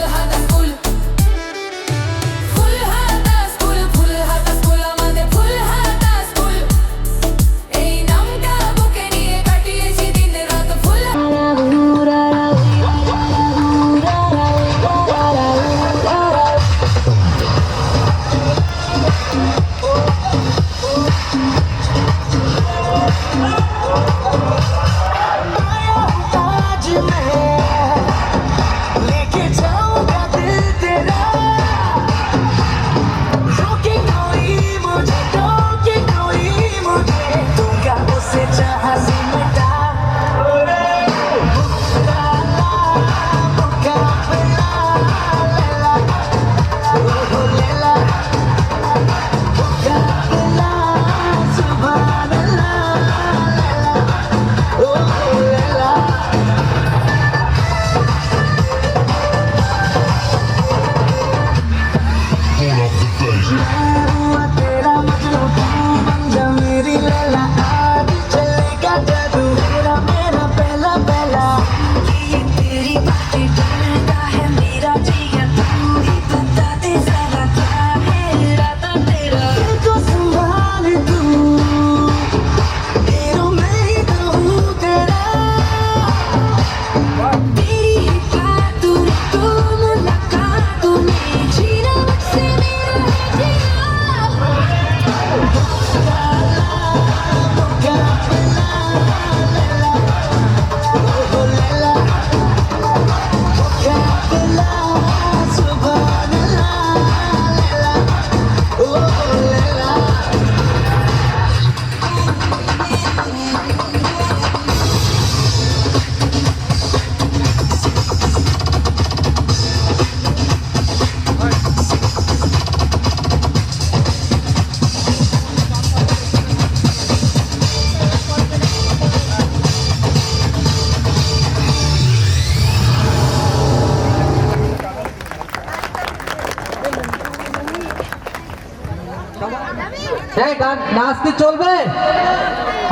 এই গান নাচ কি চলবে?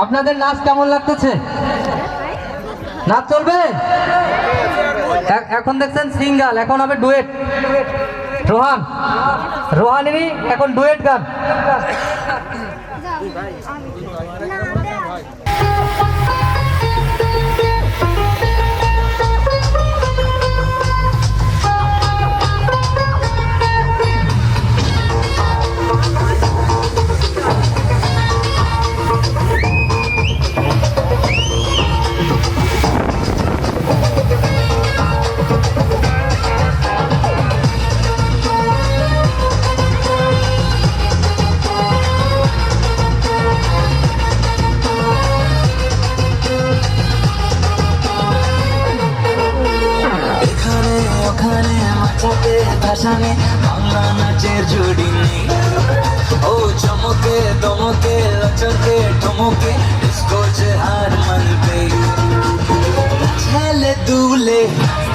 আপনাদের নাচ কেমন লাগতেছে? নাচ চলবে? এখন দেখছেন সিঙ্গেল, এখন হবে ডুয়েট। রোহানেরই এখন ডুয়েট গান। এখানে ওখানে মাথাতে ভাসানে বাংলা নাচের জুড়ি নেই। ও চমকে দমকে লচকে ঠমকে ডিস্কো যে হার মানবে। ছেলে দুলে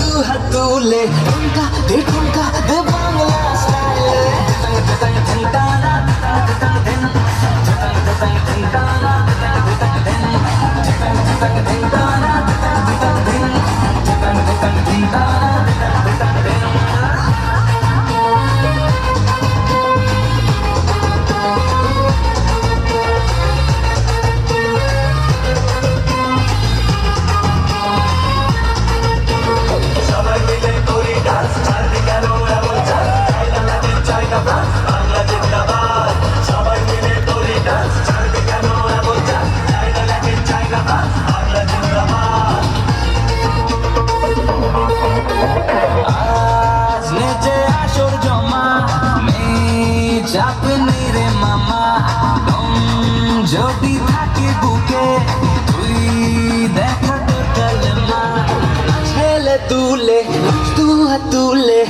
দু হাত তুলে ঠুমকা দে বাংলা স্টাইলে। যদি থাকে বুকে তুই দেখা তোর কালেমা। ছেলে তুলে দু হাত তুলে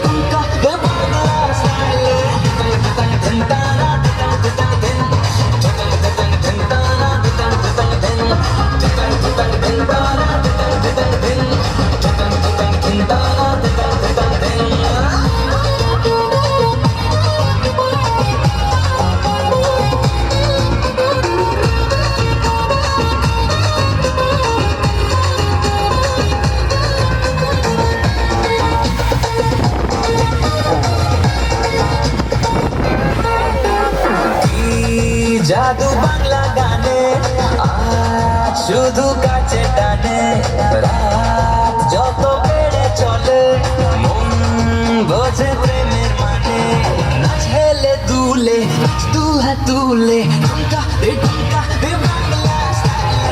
ঠুমকা দে বাংলা স্টাইলে। জাদু বাংলা গানে আজ শুধু কাছে টানে। রাত যত বেড়ে চলে মন বোঝে প্রেমের মানে। ছেলে দুলে দু হাত তুলে ঠুমকা দে বাংলা স্টাইলে।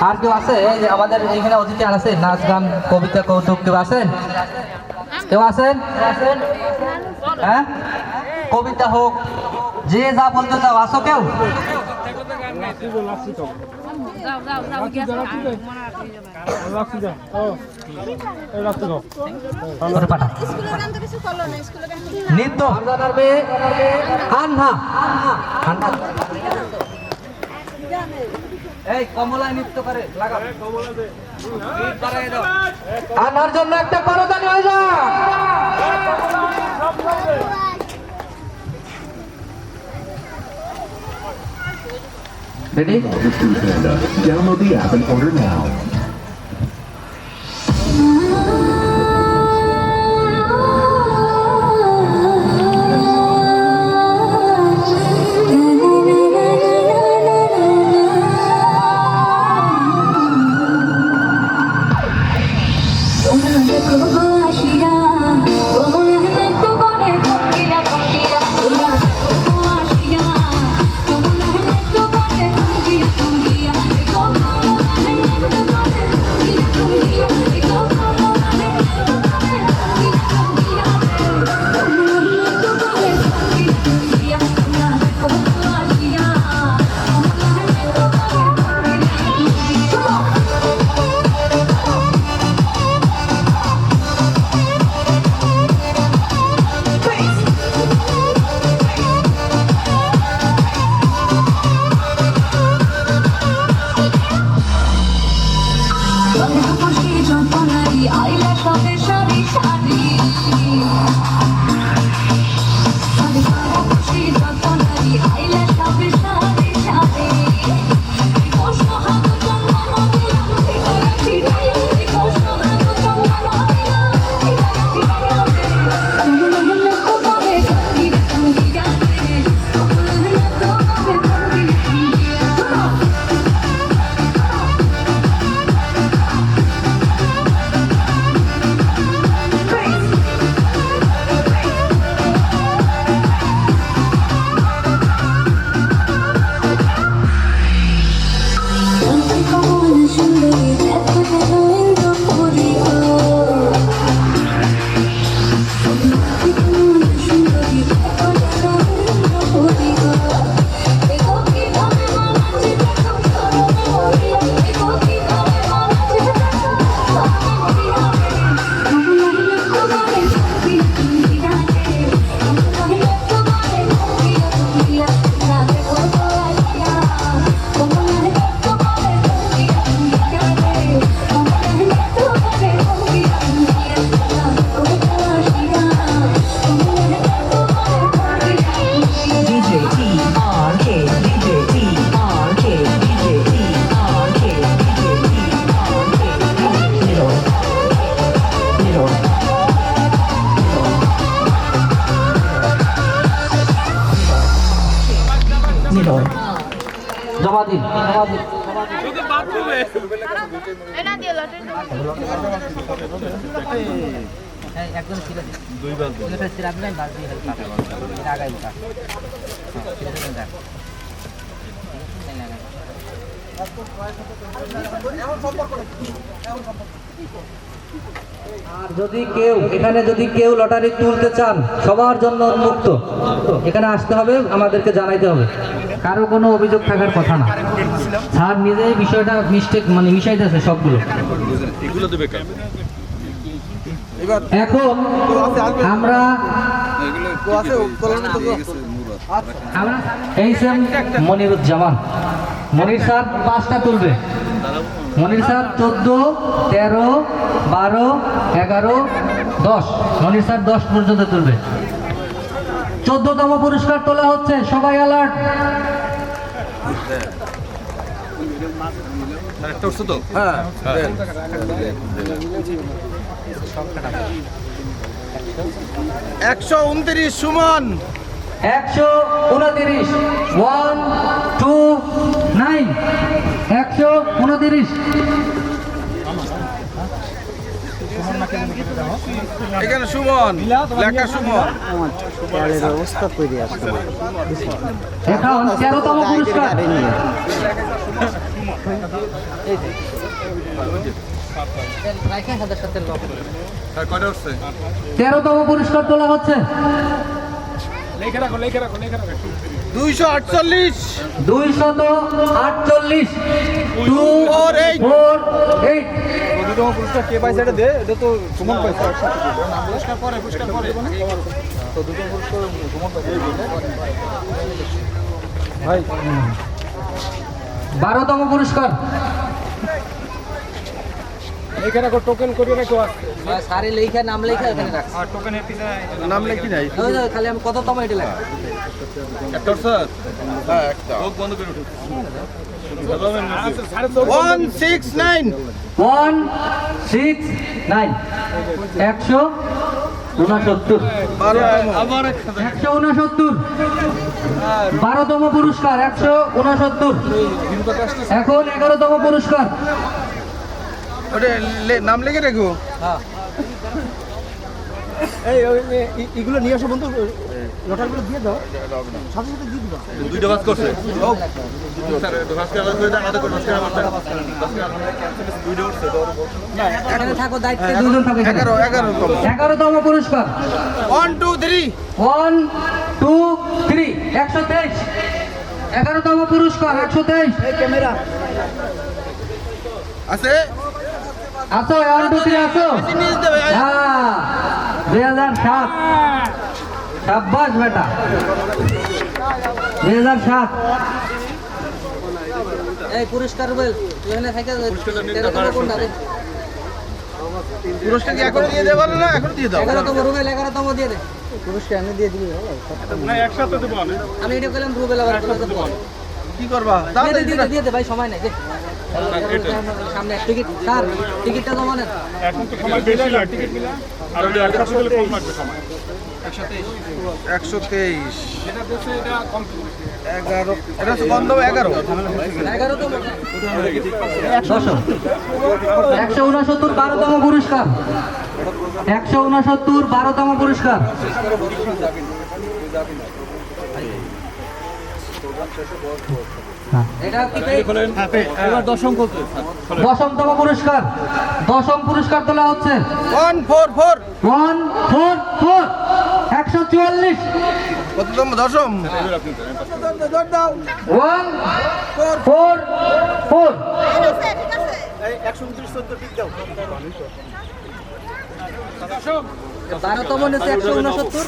আর কেউ আছে আমাদের এখানে অতিথি আছে? নাচ গান কবিতা কৌতুক কেউ আছেন? কেউ আছেন? হ্যাঁ, কবিতা হোক, যে যা বলতে চাও, আসো কেউ? নৃত্য এই কমলা নৃত্য করে লাগা আনার জন্য একটা করতালি হয়ে যা। Ready? Download the app and order now. Come on, জমা দিন। একদম ছিল দুইবার ছিল আপনি বাদ দিয়ে আগাই উঠা আর যদি কেউ এখানে যদি কেউ লটারি তুলতে চান সবার জন্য উন্মুক্ত, এখানে আসতে হবে, আমাদেরকে জানাইতে হবে, কারো কোনো অভিযোগ থাকার কথা না। স্যার নিজেই বিষয়টা মানে মিশাইতেছে সবগুলো। এখন আমরা এই সেম মনিরুজ্জামান, মনির স্যার 5টা তুলবে। মনির স্যার 14, 13, 12, 11, 10, মনির স্যার 10 পর্যন্ত তুলবে। 14তম পুরস্কার তোলা হচ্ছে, সবাই অ্যালার্ট। হ্যাঁ 129 সুমন, 129, 1, 2, 9, 129। এখানে সুমন লেখা সুমন। এখন 13তম পুরস্কার, 13তম পুরস্কার তোলা হচ্ছে। 248, 248, 248। পুরস্কার কে পাইছে এটা দে, এটা তো সুমন পাইছে। পুরস্কার পরে তো দুটো পুরস্কার সুমন পাইছে ভাই। 12তম পুরস্কার, এখানে টোকেন করিয়ে রাখো। সারে লেখা নাম লেখা এখানে রাখ। আর টোকেন এর পিছনে নাম লেখি নাই। ওই যে খালি আমি কততম এটা লেখা। ডক্টর স্যার হ্যাঁ একটা চোখ বন্ধ করে উঠো। 169, 169, 169, 169। 12তম পুরস্কার 169। এখন 11তম পুরস্কার। ওটা নাম লিখে রাখো। এগুলো নিয়ে আসো বন্ধু, লটারিগুলো দিয়ে দাও, সাথে সাথে দিয়ে দিবা। দুইটা কাজ করছে এখানে থাকো, দায়িত্বে দুজন থাকে। 11তম পুরস্কার, 1, 2, 3, 1, 2, 3, 123। 11তম পুরস্কার 123। ক্যামেরা আছে আসো, 1, 2, 3 আসো। হ্যাঁ 2007, शाबाश बेटा 2007। এই পুরস্কার বল এখানে থাকে। পুরস্কার কি এখন দিয়ে দেব না? এখন দিয়ে দাও। 11তম রুবেল, 11তম দিয়ে দে পুরস্কার। আমি দিয়ে দিবি না, একসাথে দেব আমি এটা কইলাম রুবেল আবার কি করবা? দিয়ে দে ভাই, সময় নাই। সামনে টিকিট, স্যার টিকিটটা জমা নেন। এখন তো সময় বেশি লাগে টিকিট নিলে, আর ওই 11 গেলে কম লাগবে সময়। 123, এটা দেশে এটা কম 11, এটা তো বন্ধ 11। 11তম 169, 12তম পুরস্কার। 169, 12তম পুরস্কার। এবার 10ম করতে 10তম পুরস্কার। 10ম পুরস্কার তোলা হচ্ছে। 144, 144, 144। কততম? 10ম। 144। 12তম নিচে 169।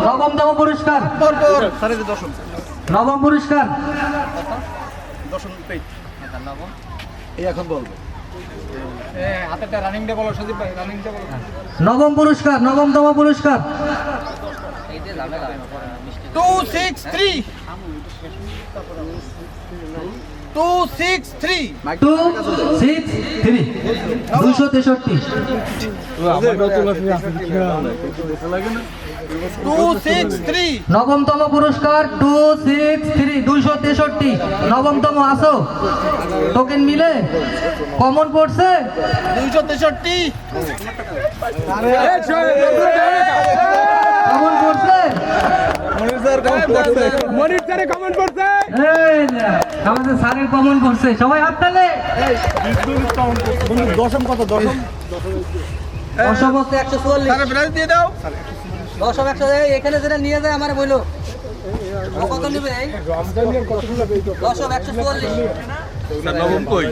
নবমতম পুরস্কার। নবম পুরস্কার। এখন বলবো হাতেরটা রানিংটা বলো সজীব ভাই, রানিংটা বলো। নবম পুরস্কার, নবমতম পুরস্কার। 263, 263 263 263 263 নবমতম পুরস্কার 263 263 নবমতম আসো টোকেন মিলে কমন পড়ছে 263 কমন পড়ছে এই না, আমাদের স্যারের কমন পড়ছে সবাই হাত তালে দশম হচ্ছে 144 দিয়ে দাও দশম 100 এখানে যেটা নিয়ে যায় আমার বইলো ও কত নেবে এই দশম 144 নবম কই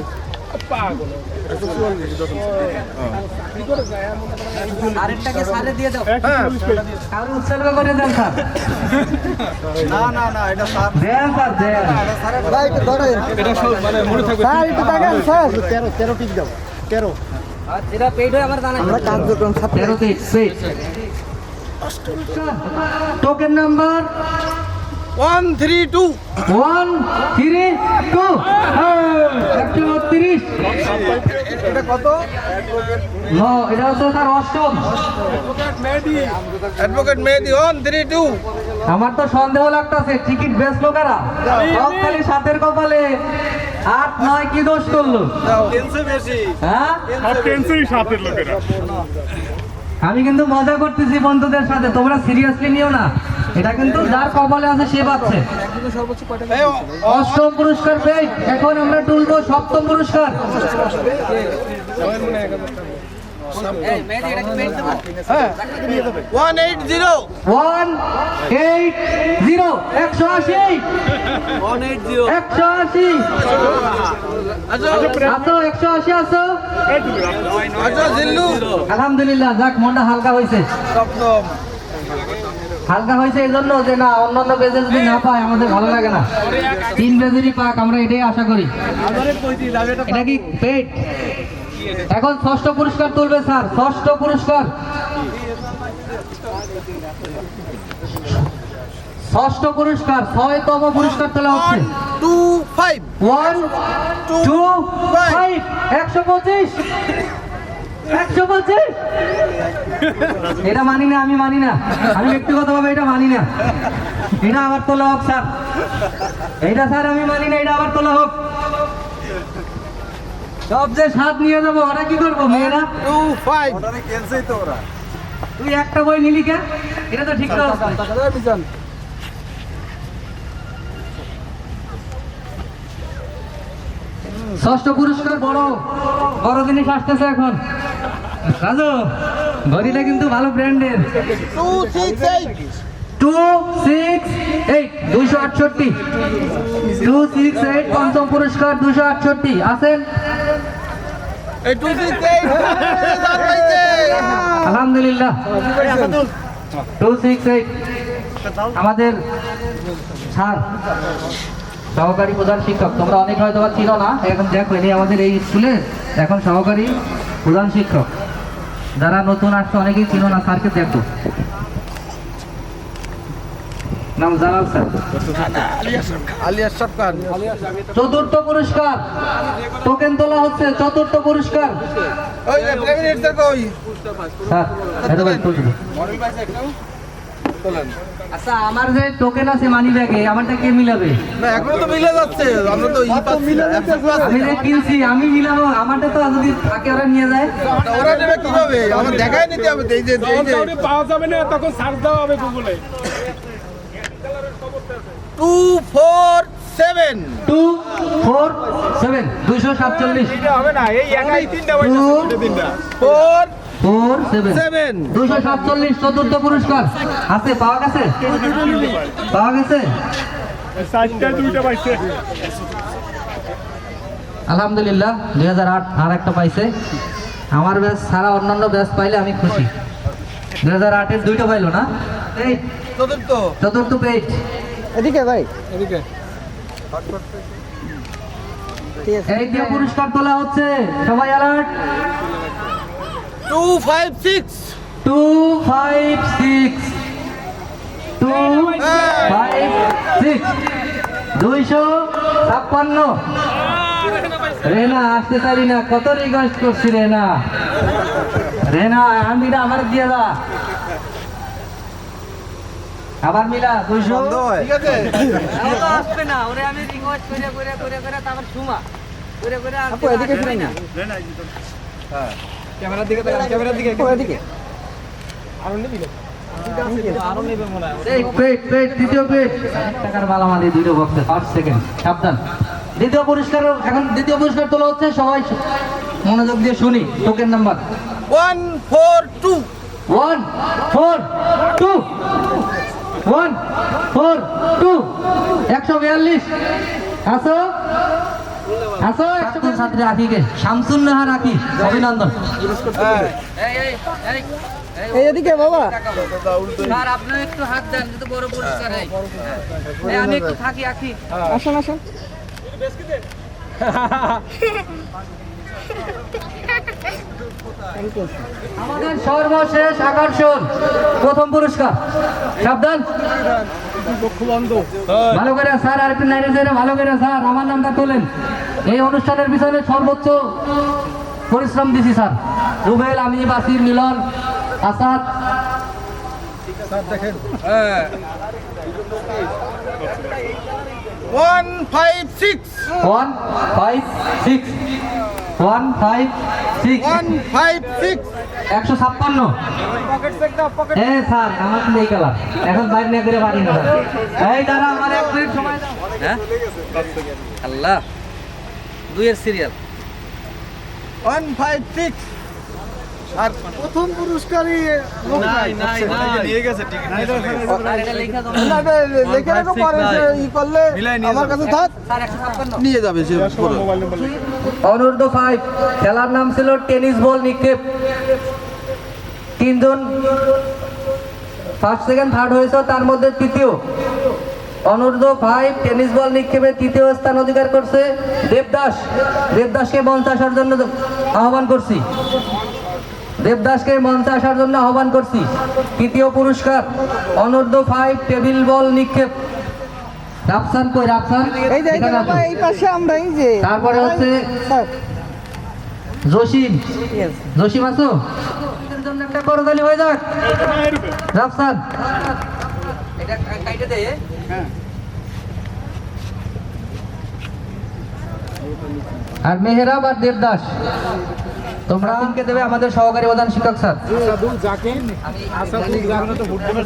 আরেকটাকে সারে দিয়ে দাও আর উৎসর্গ করে দেন স্যার না এটা স্যার দেন স্যার দেন ভাই একটু ধরেন এটা সব মানে মনে থাকবে স্যার একটু তাকান স্যার 13 টিক দাও 13 আর যেটা পেইড হয় আমার জানা আমরা কার্যক্রম 13 তে পেইড টোকেন নাম্বার 132 132 132 এটা কত নো এটা হচ্ছে স্যার অষ্টম অ্যাডভোকেট মেহেদি 132 আমার তো সন্দেহ লাগতাছে টিকিট বেশ লোকেরা সব খালি সাতের কপালে 8 9 কি দোষ করলো হ্যাঁ আমি কিন্তু মজা করতেছি বন্ধুদের সাথে তোমরা সিরিয়াসলি নিও না এটা কিন্তু যার কপালে আছে সে পাচ্ছে অষ্টম পুরস্কার পেয়ে এখন আমরা তুলবো সপ্তম পুরস্কার 180 আসো আলহামদুলিল্লাহ যাক মনটা হালকা হয়েছে হালকা হয়েছে এই জন্য যে না অন্যান্য পেজে যদি না পায় আমাদের ভালো লাগে না 3 পেজেরই পাক আমরা এটাই আশা করি এটা কি পেট এখন ষষ্ঠ পুরস্কার তুলবে স্যার ষষ্ঠ পুরস্কার ষষ্ঠ পুরস্কার 6তম পুরস্কার তোলা হচ্ছে 25 1 2 5 125 125 এটা মানি না আমি মানি না আমি ব্যক্তিগতভাবে এটা মানি না এটা আবার তোলা হোক স্যার এইটা স্যার আমি মানি না এটা আবার তোলা হোক সব যে সাত নিয়ে যাবো ওরা কি করবো মেয়েরা 25 ওটারে ক্যান্সেল তো ওরা তুই একটা বই নিলি কেন এটা তো ঠিক না ষষ্ঠ পুরস্কার বড় বড় জিনিস আসতেছে এখন রাজু ঘড়িটা কিন্তু ভালো ব্র্যান্ডের 268 268 পঞ্চম পুরস্কার 268 আছেন এই 268 আলহামদুলিল্লাহ 268 আমাদের স্যার সহকারী প্রধান শিক্ষক তোমরা অনেক হয়তো বা চিনো না এখন দেখো ইনি আমাদের এই স্কুলে এখন সহকারী প্রধান শিক্ষক যারা নতুন আসছে অনেকেই চিনো না স্যারকে দেখো নাম জালাল স্যার আলিয়া সরকার চতুর্থ পুরস্কার টোকেন তোলা হচ্ছে চতুর্থ পুরস্কার ওই প্রাইম মিনিস্টার কই স্যার এটা ভাই তুলছি আচ্ছা আমার যে টোকেন আছে মানি ব্যাগে আমারটা কে মিলাবে না এখনো তো মিলে যাচ্ছে আমরা তো আমি যে কিনছি আমি মিলাবো আমারটা তো যদি থাকে ওরা নিয়ে যায় ওরা নেবে কিভাবে আমার দেখাই নিতে হবে এই যে পাওয়া যাবে না তখন সার্চ দেওয়া হবে গুগলে 247 247 হবে না এই একাই তিনটা তিনটা 247 চতুর্থ পুরস্কার আছে পাওয়া গেছে চারটা দুইটা পাইছে আলহামদুলিল্লাহ 2008 আর একটা পাইছে আমার ব্যাচ সারা অন্যান্য ব্যাচ পাইলে আমি খুশি 2008 এর দুইটা পাইলো না এই চতুর্থ পেজ এদিকে ভাই এই যে পুরস্কার তোলা হচ্ছে সবাই অ্যালার্ট 256 256 256 256 রেনা আসতে পারি না, কত রিকোয়েস্ট করছি রেনা। রেনা আমিটা আমার দিয়ে দা, আবার মিলা 200 ঠিক আছে। আসবে না ওরে, আমি রিকোয়েস্ট করে করে করে করে তারপর সুমা করে করে আপু এদিকে ফিরে না। হ্যাঁ ক্যামেরার দিকে তাকান, ক্যামেরার দিকে এদিকে আর নেবি না, আরো নেবে মনে হয়। এই পেট দ্বিতীয় পেট টাকার মালামালি দুটো বক্সে 5 সেকেন্ড সাবধান। দ্বিতীয় পুরস্কার, এখন দ্বিতীয় পুরস্কার তোলা হচ্ছে, সবাই মনোযোগ দিয়ে শুনি। টোকেন নাম্বার 142 142 142 142 আসো আসো। একজন ছাত্রী আকিকে, শামসুন নাহার আকি, অভিনন্দন। এই এদিকে বাবা স্যার, আপনি একটু হাত দেন, কিন্তু বড় পুরস্কার। আমি একটু থাকি আকি, আসুন আসুন। আমাদের সর্বশেষ আকর্ষণ, প্রথম পুরস্কার। সাবধান, ভালো করে স্যার, আর একটু নাইরে যাইরে ভালো করে স্যার, আমার নামটা তোলেন। এই অনুষ্ঠানের পিছনে সর্বোচ্চ পরিশ্রম দিছি স্যার। রুবেল, আমি, বাসির, মিলন, আসাদ। দেখেন 156 156 156 স্যার, আমার নেই কালা, এখন বাইরে নিয়ে করে পারি না। এই দাঁড়া, আমার 1 মিনিট সময় দাও। হ্যাঁ আল্লাহ, 2 এর সিরিয়াল 156। আর প্রথম পুরস্কারই নিয়ে গেছে, ঠিক আছে। আমার কাছে থাক, নিয়ে যাবে সে। অনূর্ধ্ব 5 খেলার নাম ছিল টেনিস বল নিক্ষেপ। 3 জন ফার্স্ট সেকেন্ড থার্ড হয়েছে, তার মধ্যে তৃতীয়। অনূর্ধ্ব 5 টেনিস বল নিক্ষেপে তৃতীয় স্থান অধিকার করছে দেবদাস। দেবদাসকে মঞ্চে আসার জন্য আহ্বান করছি। দেবদাসকে মঞ্চে আসার জন্য আহ্বান করছি। তৃতীয় পুরস্কার অনূর্ধ্ব 5 টেবিল বল নিক্ষেপ। রাফসান কই? রাফসান এই পাশে আমরা, এই যে। তারপরে হচ্ছে জসিম। জসিম আছো? এর জন্য একটা করতালি হয়ে যাক। রাফসান এটা কাইটে দে। হ্যাঁ। আর মেহরাব আর দেবদাস তোমরা আমাকে দেবে আমাদের সহকারী প্রধান শিক্ষক স্যার। আসাদুল জাকির, আসাদুল জাকির তো ফুটবলের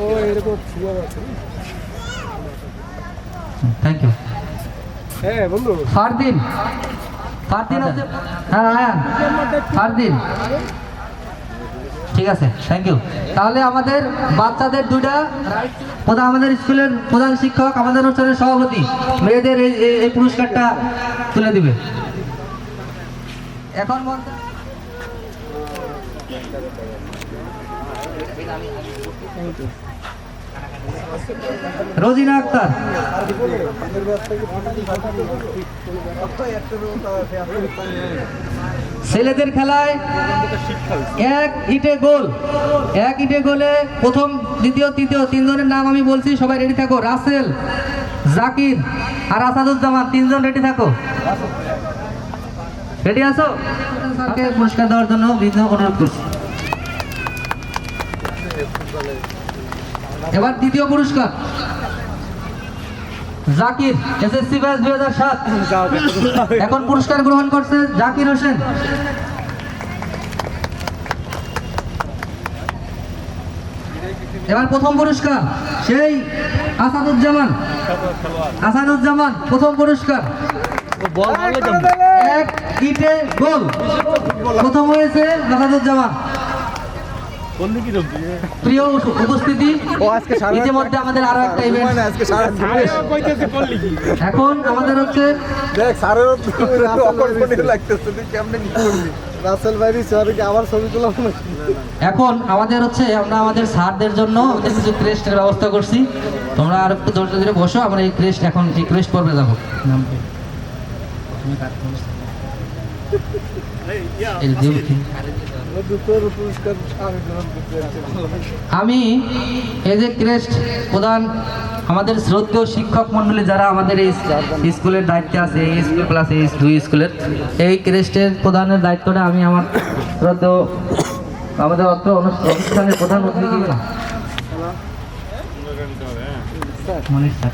ও এরকম সুযোগ আছে। Thank you. হ্যাঁ বন্ধু ফারদিন, ফারদিন হচ্ছে, হ্যাঁ আয়ান ফারদিন, ঠিক আছে, থ্যাংক ইউ। তাহলে আমাদের বাচ্চাদের 2টা প্রধান, আমাদের স্কুলের প্রধান শিক্ষক, আমাদের অনুষ্ঠানের সভাপতি মেয়েদের এই পুরস্কারটা তুলে দিবে। এখন রোজিনা আক্তার, ছেলেদের খেলায় 1 ইটে গোল। 1 ইটে গোলে প্রথম, দ্বিতীয়, তৃতীয় 3 জনের নাম আমি বলছি, সবাই রেডি থাকো। রাসেল, জাকির আর আসাদুজ্জামান, 3 জন রেডি থাকো। রেডি আছো? স্যারকে পুরস্কার দেওয়ার জন্য অনুরোধ করছি। এবার দ্বিতীয় পুরস্কার জাকির, এসএসসি ব্যাচ 2007। এখন পুরস্কার গ্রহণ করছে জাকির হোসেন। এবার প্রথম পুরস্কার সেই আসাদুজ্জামান। আসাদুজ্জামান প্রথম পুরস্কার, 1 ইটে গোল। প্রথম হয়েছে আসাদুজ্জামান। প্রিয় উপস্থিতি, ইতিমধ্যে আমাদের আরো একটা ইভেন্ট। এখন আমাদের হচ্ছে এখন আমাদের হচ্ছে, আমরা আমাদের স্যারদের জন্য আমাদের কিছু ক্রেস্টের ব্যবস্থা করছি। তোমরা আর একটু ধৈর্য ধরে বসো, আমরা এই ক্রেস্ট, এখন এই ক্রেস্ট পর্বে যাবো। আমি এই যে ক্রেস্ট প্রধান আমাদের শ্রদ্ধেয় শিক্ষক মণ্ডলী যারা আমাদের এই স্কুলের দায়িত্বে আছে, এই স্কুল প্লাস এই 2 স্কুলের এই ক্রেস্টের প্রধানের দায়িত্বটা আমি আমার শ্রদ্ধেয় আমাদের অত্র অনুষ্ঠানের প্রধান অতিথি মনীষ স্যার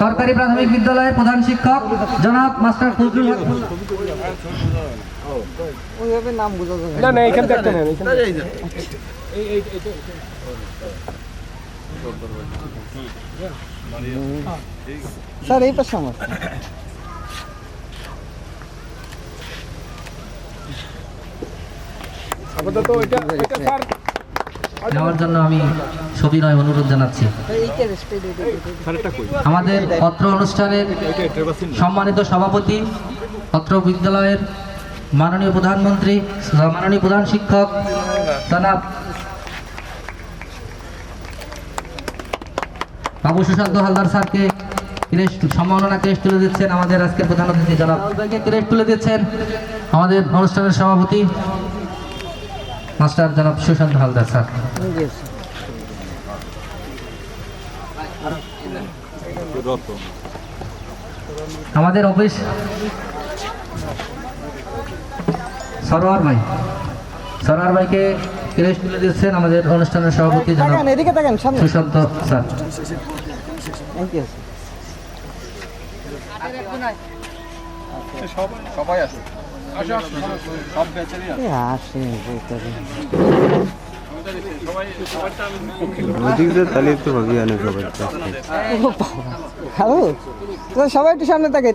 সরকারি প্রাথমিক বিদ্যালয়ের প্রধান শিক্ষক জনাব মাস্টার ফজলুল হক। স্যার এই পাশে আমার নেওয়ার জন্য আমি সবিনয় অনুরোধ জানাচ্ছি। আমাদের অত্র অনুষ্ঠানের সম্মানিত সভাপতি, অত্র বিদ্যালয়ের মাননীয় প্রধানমন্ত্রী, মাননীয় প্রধান শিক্ষক জনাব বাবু সুশান্ত হালদার স্যারকে ক্রেস্ট সম্মাননা ক্রেস্ট তুলে দিচ্ছেন। আমাদের আজকের প্রধান অতিথি জনাব ক্রেস্ট তুলে দিচ্ছেন আমাদের অনুষ্ঠানের সভাপতি মাস্টার জনাব সুশান্ত হালদার স্যার। আমাদের অফিস সরোয়ার ভাইকে ক্রেস্ট তুলে দিচ্ছেন আমাদের অনুষ্ঠানের সভাপতি জনাব সুশান্ত স্যার। সবাই আছে হ্যালো, সবাই একটু সামনে থাকে।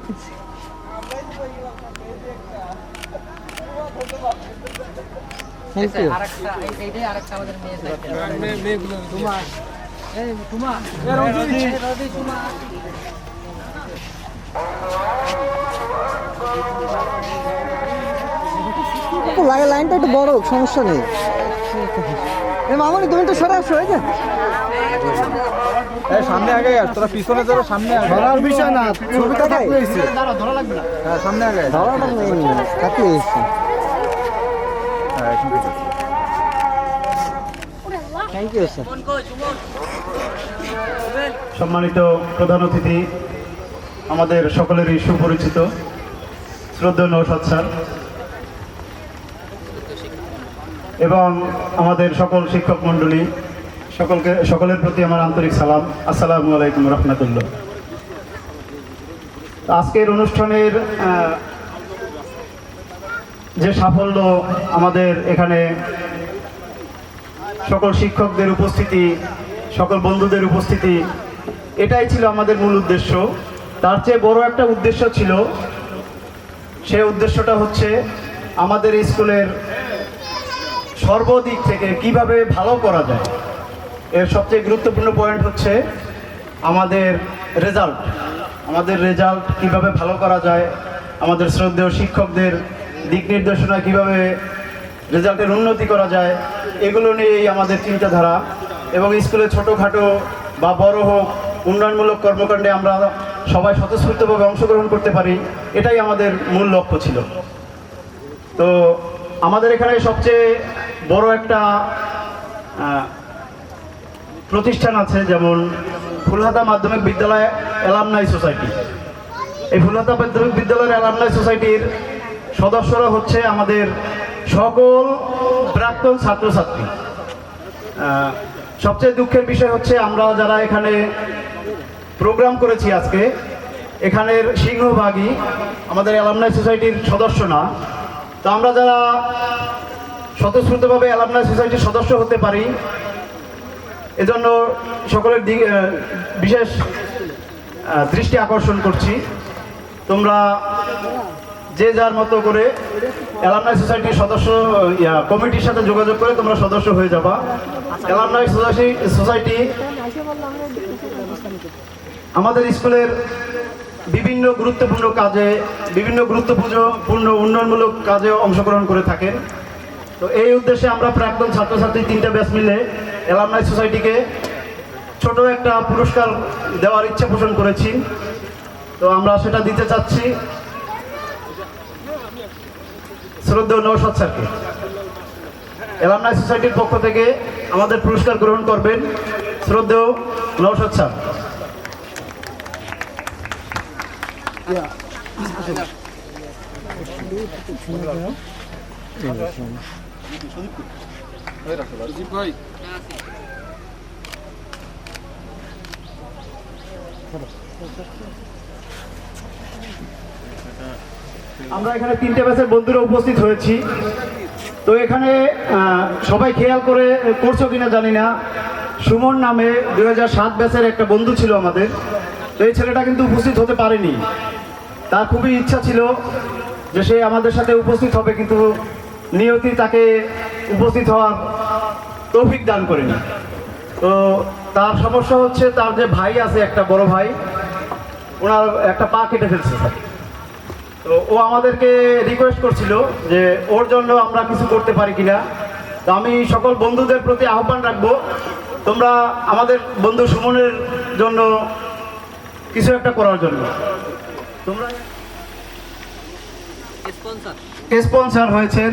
লাগে লাইনটা একটু বড়, সমস্যা নেই। মামনি তুমি তো সরে আসো, হয়ে যায় সামনে আগে তোরা পিছনে যাবে, সামনে ধরার বিষয় না, ছবিটা কাটলে এসছে, হ্যাঁ সামনে আগে ধরাটা কাটলে এসছে। Thank you sir. সম্মানিত প্রধান অতিথি, আমাদের সকলেরই সুপরিচিত শ্রদ্ধেয় নৌশাদ স্যার এবং আমাদের সকল শিক্ষক মণ্ডলী, সকলের প্রতি আমার আন্তরিক সালাম। আসসালামু আলাইকুম রহমতুল্লাহ। আজকের অনুষ্ঠানের যে সাফল্য, আমাদের এখানে সকল শিক্ষকদের উপস্থিতি, সকল বন্ধুদের উপস্থিতি, এটাই ছিল আমাদের মূল উদ্দেশ্য। তার চেয়ে বড় একটা উদ্দেশ্য ছিল, সেই উদ্দেশ্যটা হচ্ছে আমাদের স্কুলের সর্বদিক থেকে কিভাবে ভালো করা যায়। এর সবচেয়ে গুরুত্বপূর্ণ পয়েন্ট হচ্ছে আমাদের রেজাল্ট। আমাদের রেজাল্ট কিভাবে ভালো করা যায়, আমাদের শ্রদ্ধেয় শিক্ষকদের দিক নির্দেশনা কিভাবে রেজাল্টের উন্নতি করা যায়, এগুলো নিয়েই আমাদের চিন্তাধারা। এবং স্কুলে ছোটোখাটো বা বড় হোক, উন্নয়নমূলক কর্মকাণ্ডে আমরা সবাই স্বতঃস্ফূর্তভাবে অংশগ্রহণ করতে পারি, এটাই আমাদের মূল লক্ষ্য ছিল। তো আমাদের এখানে সবচেয়ে বড় একটা প্রতিষ্ঠান আছে, যেমন ফুলহাতা মাধ্যমিক বিদ্যালয় অ্যালামনাই সোসাইটি। এই ফুলহাতা মাধ্যমিক বিদ্যালয়ের অ্যালামনাই সোসাইটির সদস্যরা হচ্ছে আমাদের সকল প্রাক্তন ছাত্রছাত্রী। সবচেয়ে দুঃখের বিষয় হচ্ছে, আমরা যারা এখানে প্রোগ্রাম করেছি আজকে, এখানের সিংহভাগই আমাদের অ্যালামনাই সোসাইটির সদস্য না। তো আমরা যারা স্বতঃস্ফূর্তভাবে অ্যালামনাই সোসাইটির সদস্য হতে পারি, এজন্য সকলের বিশেষ দৃষ্টি আকর্ষণ করছি। তোমরা যে যার মতো করে অ্যালামনাই সোসাইটির সদস্য কমিটির সাথে যোগাযোগ করে তোমরা সদস্য হয়ে যাবা। অ্যালামনাই সোসাইটি আমাদের স্কুলের বিভিন্ন গুরুত্বপূর্ণ কাজে, বিভিন্ন গুরুত্বপূর্ণ উন্নয়নমূলক কাজে অংশগ্রহণ করে থাকেন। তো এই উদ্দেশ্যে আমরা প্রাক্তন ছাত্রছাত্রী 3টা ব্যাচ মিলে অ্যালামনাই সোসাইটিকে ছোট একটা পুরস্কার দেওয়ার ইচ্ছা পোষণ করেছি। তো আমরা সেটা দিতে চাচ্ছি শ্রদ্ধেয় নওশাদ স্যারকে। অ্যালামনাই সোসাইটির পক্ষ থেকে আমাদের পুরস্কার গ্রহণ করবেন শ্রদ্ধেয় নওশাদ স্যার। আমরা এখানে 3টে ব্যাচের বন্ধুরা উপস্থিত হয়েছি। তো এখানে সবাই খেয়াল করছো কিনা জানি না, সুমন নামে 2007 ব্যাচের একটা বন্ধু ছিল আমাদের। তো এই ছেলেটা কিন্তু উপস্থিত হতে পারেনি। তার খুবই ইচ্ছা ছিল যে সে আমাদের সাথে উপস্থিত হবে, কিন্তু নিয়তি তাকে উপস্থিত হওয়ার তৌফিক দান করেনি। তো তার সমস্যা হচ্ছে, তার যে ভাই আছে, একটা বড় ভাই, ওনার একটা পা কেটে ফেলছে স্যার। তো ও আমাদেরকে রিকোয়েস্ট করছিল যে ওর জন্য আমরা কিছু করতে পারি কিনা। তো আমি সকল বন্ধুদের প্রতি আহ্বান রাখবো, তোমরা আমাদের বন্ধু সুমনের জন্য কিছু একটা করার জন্য তোমরা স্পন্সর হয়েছেন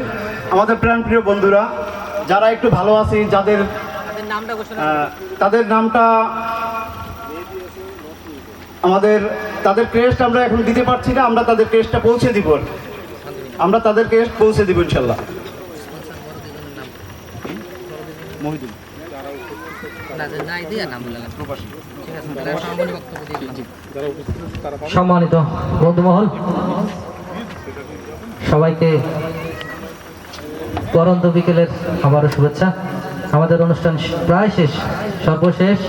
আমাদের প্রাণপ্রিয় বন্ধুরা, যারা একটু ভালো আছে, তাদের নামটা তাদের ক্রেস্ট আমরা এখন দিতে পারছি না, আমরা তাদের ক্রেস্টটা পৌঁছে দিব, ইনশাল্লাহ। সম্মানিত বন্ধুমহল, সবাইকে পরন্ত বিকেলের আবারও শুভেচ্ছা। আমাদের অনুষ্ঠান প্রায় শেষ, সর্বশেষ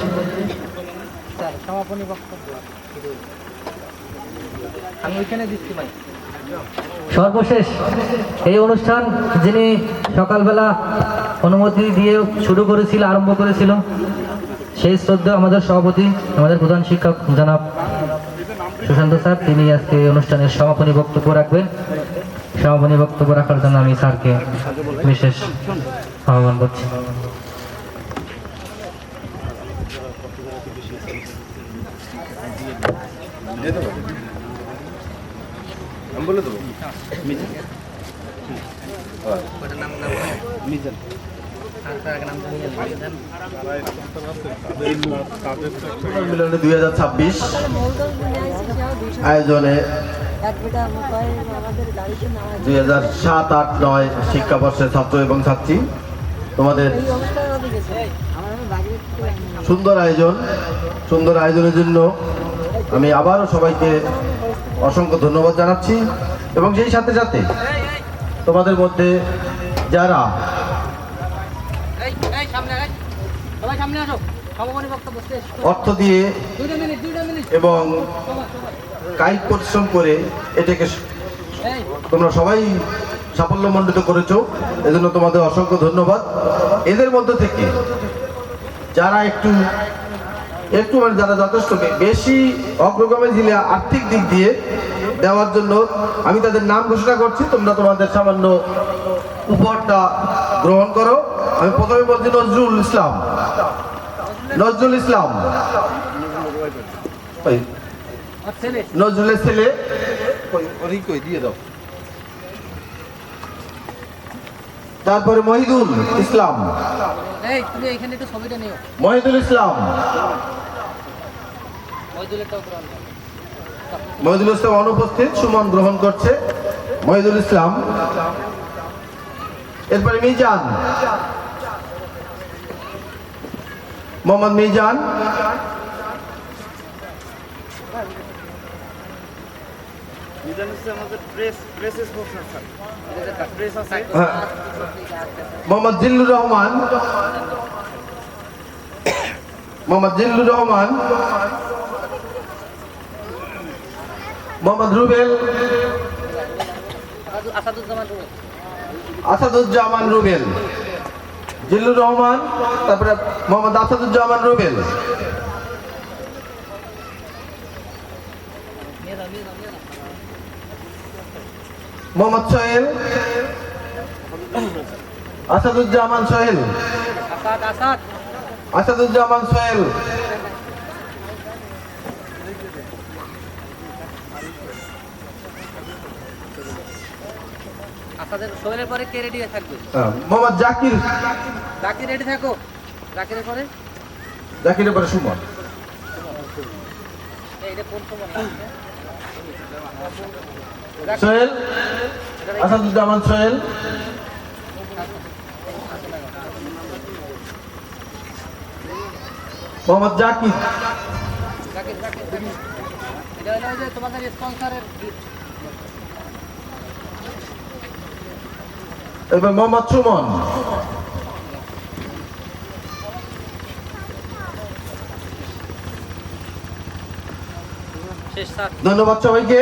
এই অনুষ্ঠান যিনি সকালবেলা অনুমতি দিয়ে আরম্ভ করেছিল, সেই শ্রদ্ধেয় আমাদের সভাপতি, আমাদের প্রধান শিক্ষক জনাব সুশান্ত স্যার, তিনি আজকে অনুষ্ঠানের সমাপনী বক্তব্য রাখবেন। সমাপনী বক্তব্য রাখার জন্য আমি স্যারকে বিশেষ আহ্বান করছি। মিলনে 2026 আয়োজনে 2007-08-09 শিক্ষাবর্ষের ছাত্র এবং ছাত্রী, তোমাদের সুন্দর আয়োজনের জন্য আমি আবারও সবাইকে অসংখ্য ধন্যবাদ জানাচ্ছি। এবং সেই সাথে সাথে তোমাদের মধ্যে যারা অর্থ দিয়ে এবং কায়িক পরিশ্রম করে এটাকে তোমরা সবাই সাফল্যমণ্ডিত করেছো, এজন্য তোমাদের অসংখ্য ধন্যবাদ। এদের মধ্যে থেকে যারা একটু মানে যারা যথেষ্ট বেশি অগ্রগামী ছিল আর্থিক দিক দিয়ে দেওয়ার জন্য, আমি তাদের নাম ঘোষণা করছি। তোমরা তোমাদের সামান্য উপহারটা গ্রহণ করো। আমি প্রথমে বলছি নজরুল ইসলাম নজরুলের ছেলে দিয়ে দাও। তারপরে মহিদুল ইসলাম অনুপস্থিত, সুমন গ্রহণ করছে মহিদুল ইসলাম। এরপরে মোহাম্মদ মিজান, মোহাম্মদ জিল্লুর রহমান, মোহাম্মদ রুবেল, আসাদুজ্জামান রুবেল, জিল্লুর রহমান, তারপরে মোহাম্মদ আসাদুজ্জামান রুবেল। মোহাম্মদ সোহেল, আসাদুজ্জামান সোহেল, আসাদুজ্জামান সোহেল, সোহেলের পরে কে রেডি থাকবে? মোহাম্মদ জাকির, জাকির রেডি থাকো। জাকিরের পরে জাকিরের পরে সুমন। সোহেল, আসাদুজ্জামান সোহেল, মোহাম্মদ জাকির, এটা হলো যে তোমাদের স্পন্সরের এবং মোহাম্মদ সুমন। ধন্যবাদ সবাইকে।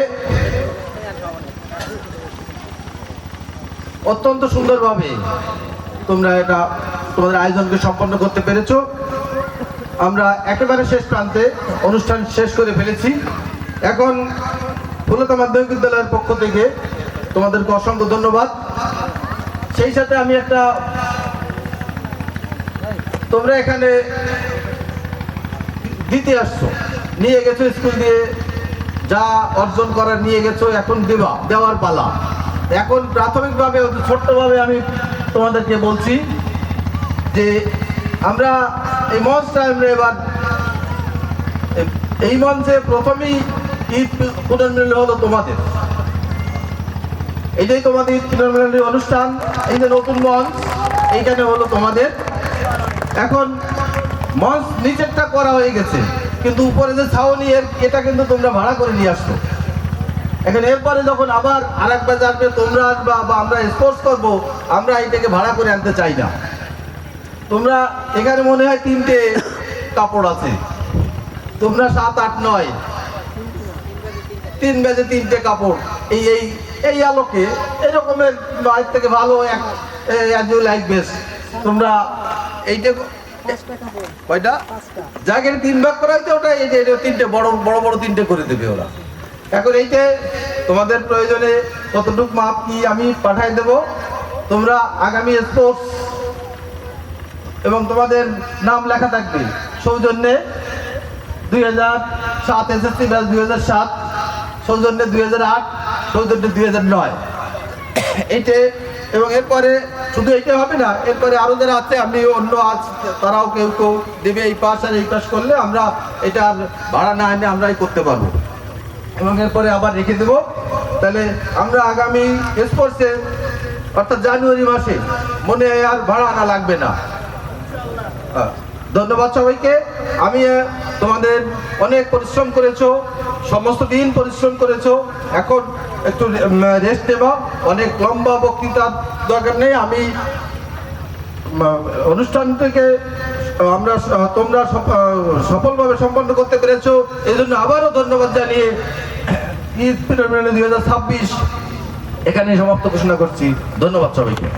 অত্যন্ত সুন্দরভাবে তোমরা এটা তোমাদের আয়োজনকে সম্পন্ন করতে পেরেছো। আমরা একেবারে শেষ প্রান্তে অনুষ্ঠান শেষ করে ফেলেছি। এখন ফুলতা মাধ্যমিক বিদ্যালয়ের পক্ষ থেকে তোমাদেরকে অসংখ্য ধন্যবাদ। সেই সাথে আমি একটা, তোমরা এখানে দিতে আসছো, নিয়ে গেছো স্কুল দিয়ে যা অর্জন করার নিয়ে গেছো, এখন দেওয়ার পালা। এখন প্রাথমিকভাবে ছোট্টভাবে আমি তোমাদেরকে বলছি যে আমরা এই মঞ্চটা আমরা এবার এই মঞ্চে প্রথমেই ঈদ পুনর্মিলনী হলো তোমাদের, এইটাই তোমাদের ঈদ পুনর্মিলনী অনুষ্ঠান। এই যে নতুন মঞ্চ, এইখানে হলো তোমাদের। এখন মঞ্চ নিচেরটা করা হয়ে গেছে, কিন্তু উপরে যে ছাউনি এটা কিন্তু তোমরা ভাড়া করে নিয়ে আসছো। এখন এরপরে যখন আবার আর একবার আসবে, তোমরা আসবা বা আমরা স্পোর্টস করবো, আমরা এইটাকে ভাড়া করে আনতে চাই না। তোমরা এখানে মনে হয় 3টে কাপড় আছে, তোমরা 7, 8, 9, 3 বেজে 3টে কাপড়। এই এই এই আলোকে এরকমের বাইর থেকে ভালো লাইক বেস তোমরা এইটা কয়টা জায়গায় 3 ভাগ করা হয়েছে, ওটা এই যে 3টে বড় বড় 3টে করে দেবে ওরা। এখন এইটা তোমাদের প্রয়োজনে কতটুকু মাপ কি আমি পাঠাই দেব। তোমরা আগামী স্পোর্টস এবং তোমাদের নাম লেখা থাকবে সৌজন্যে 2007 এসএসসি ব্যাচ 2007, সৌজন্যে 2008, সৌজন্যে 2009 এইটে। এবং এরপরে শুধু এইটা হবে না, এরপরে আরো যারা আছে আমি অন্য তারাও কেউ কেউ দেবে। এই পাশ আর এই পাশ করলে আমরা এটা আর ভাড়া না এনে আমরাই করতে পারবো এবং এরপরে আবার রেখে দেবো। তাহলে আমরা আগামী স্পোর্টসে অর্থাৎ জানুয়ারি মাসে মনে হয় আর ভাড়া আনা লাগবে না। ধন্যবাদ সবাইকে। আমি তোমাদের অনেক পরিশ্রম করেছো, সমস্ত দিন পরিশ্রম করেছো, এখন একটু রেস্ট নেবা। অনেক লম্বা বক্তৃতার দরকার নেই। আমি অনুষ্ঠান থেকে তোমরা সফলভাবে সম্পন্ন করতে পেরেছো, এই জন্য আবারও ধন্যবাদ জানিয়ে ঈদ পুনর্মিলনী 2026 এখানে সমাপ্ত ঘোষণা করছি। ধন্যবাদ সবাইকে।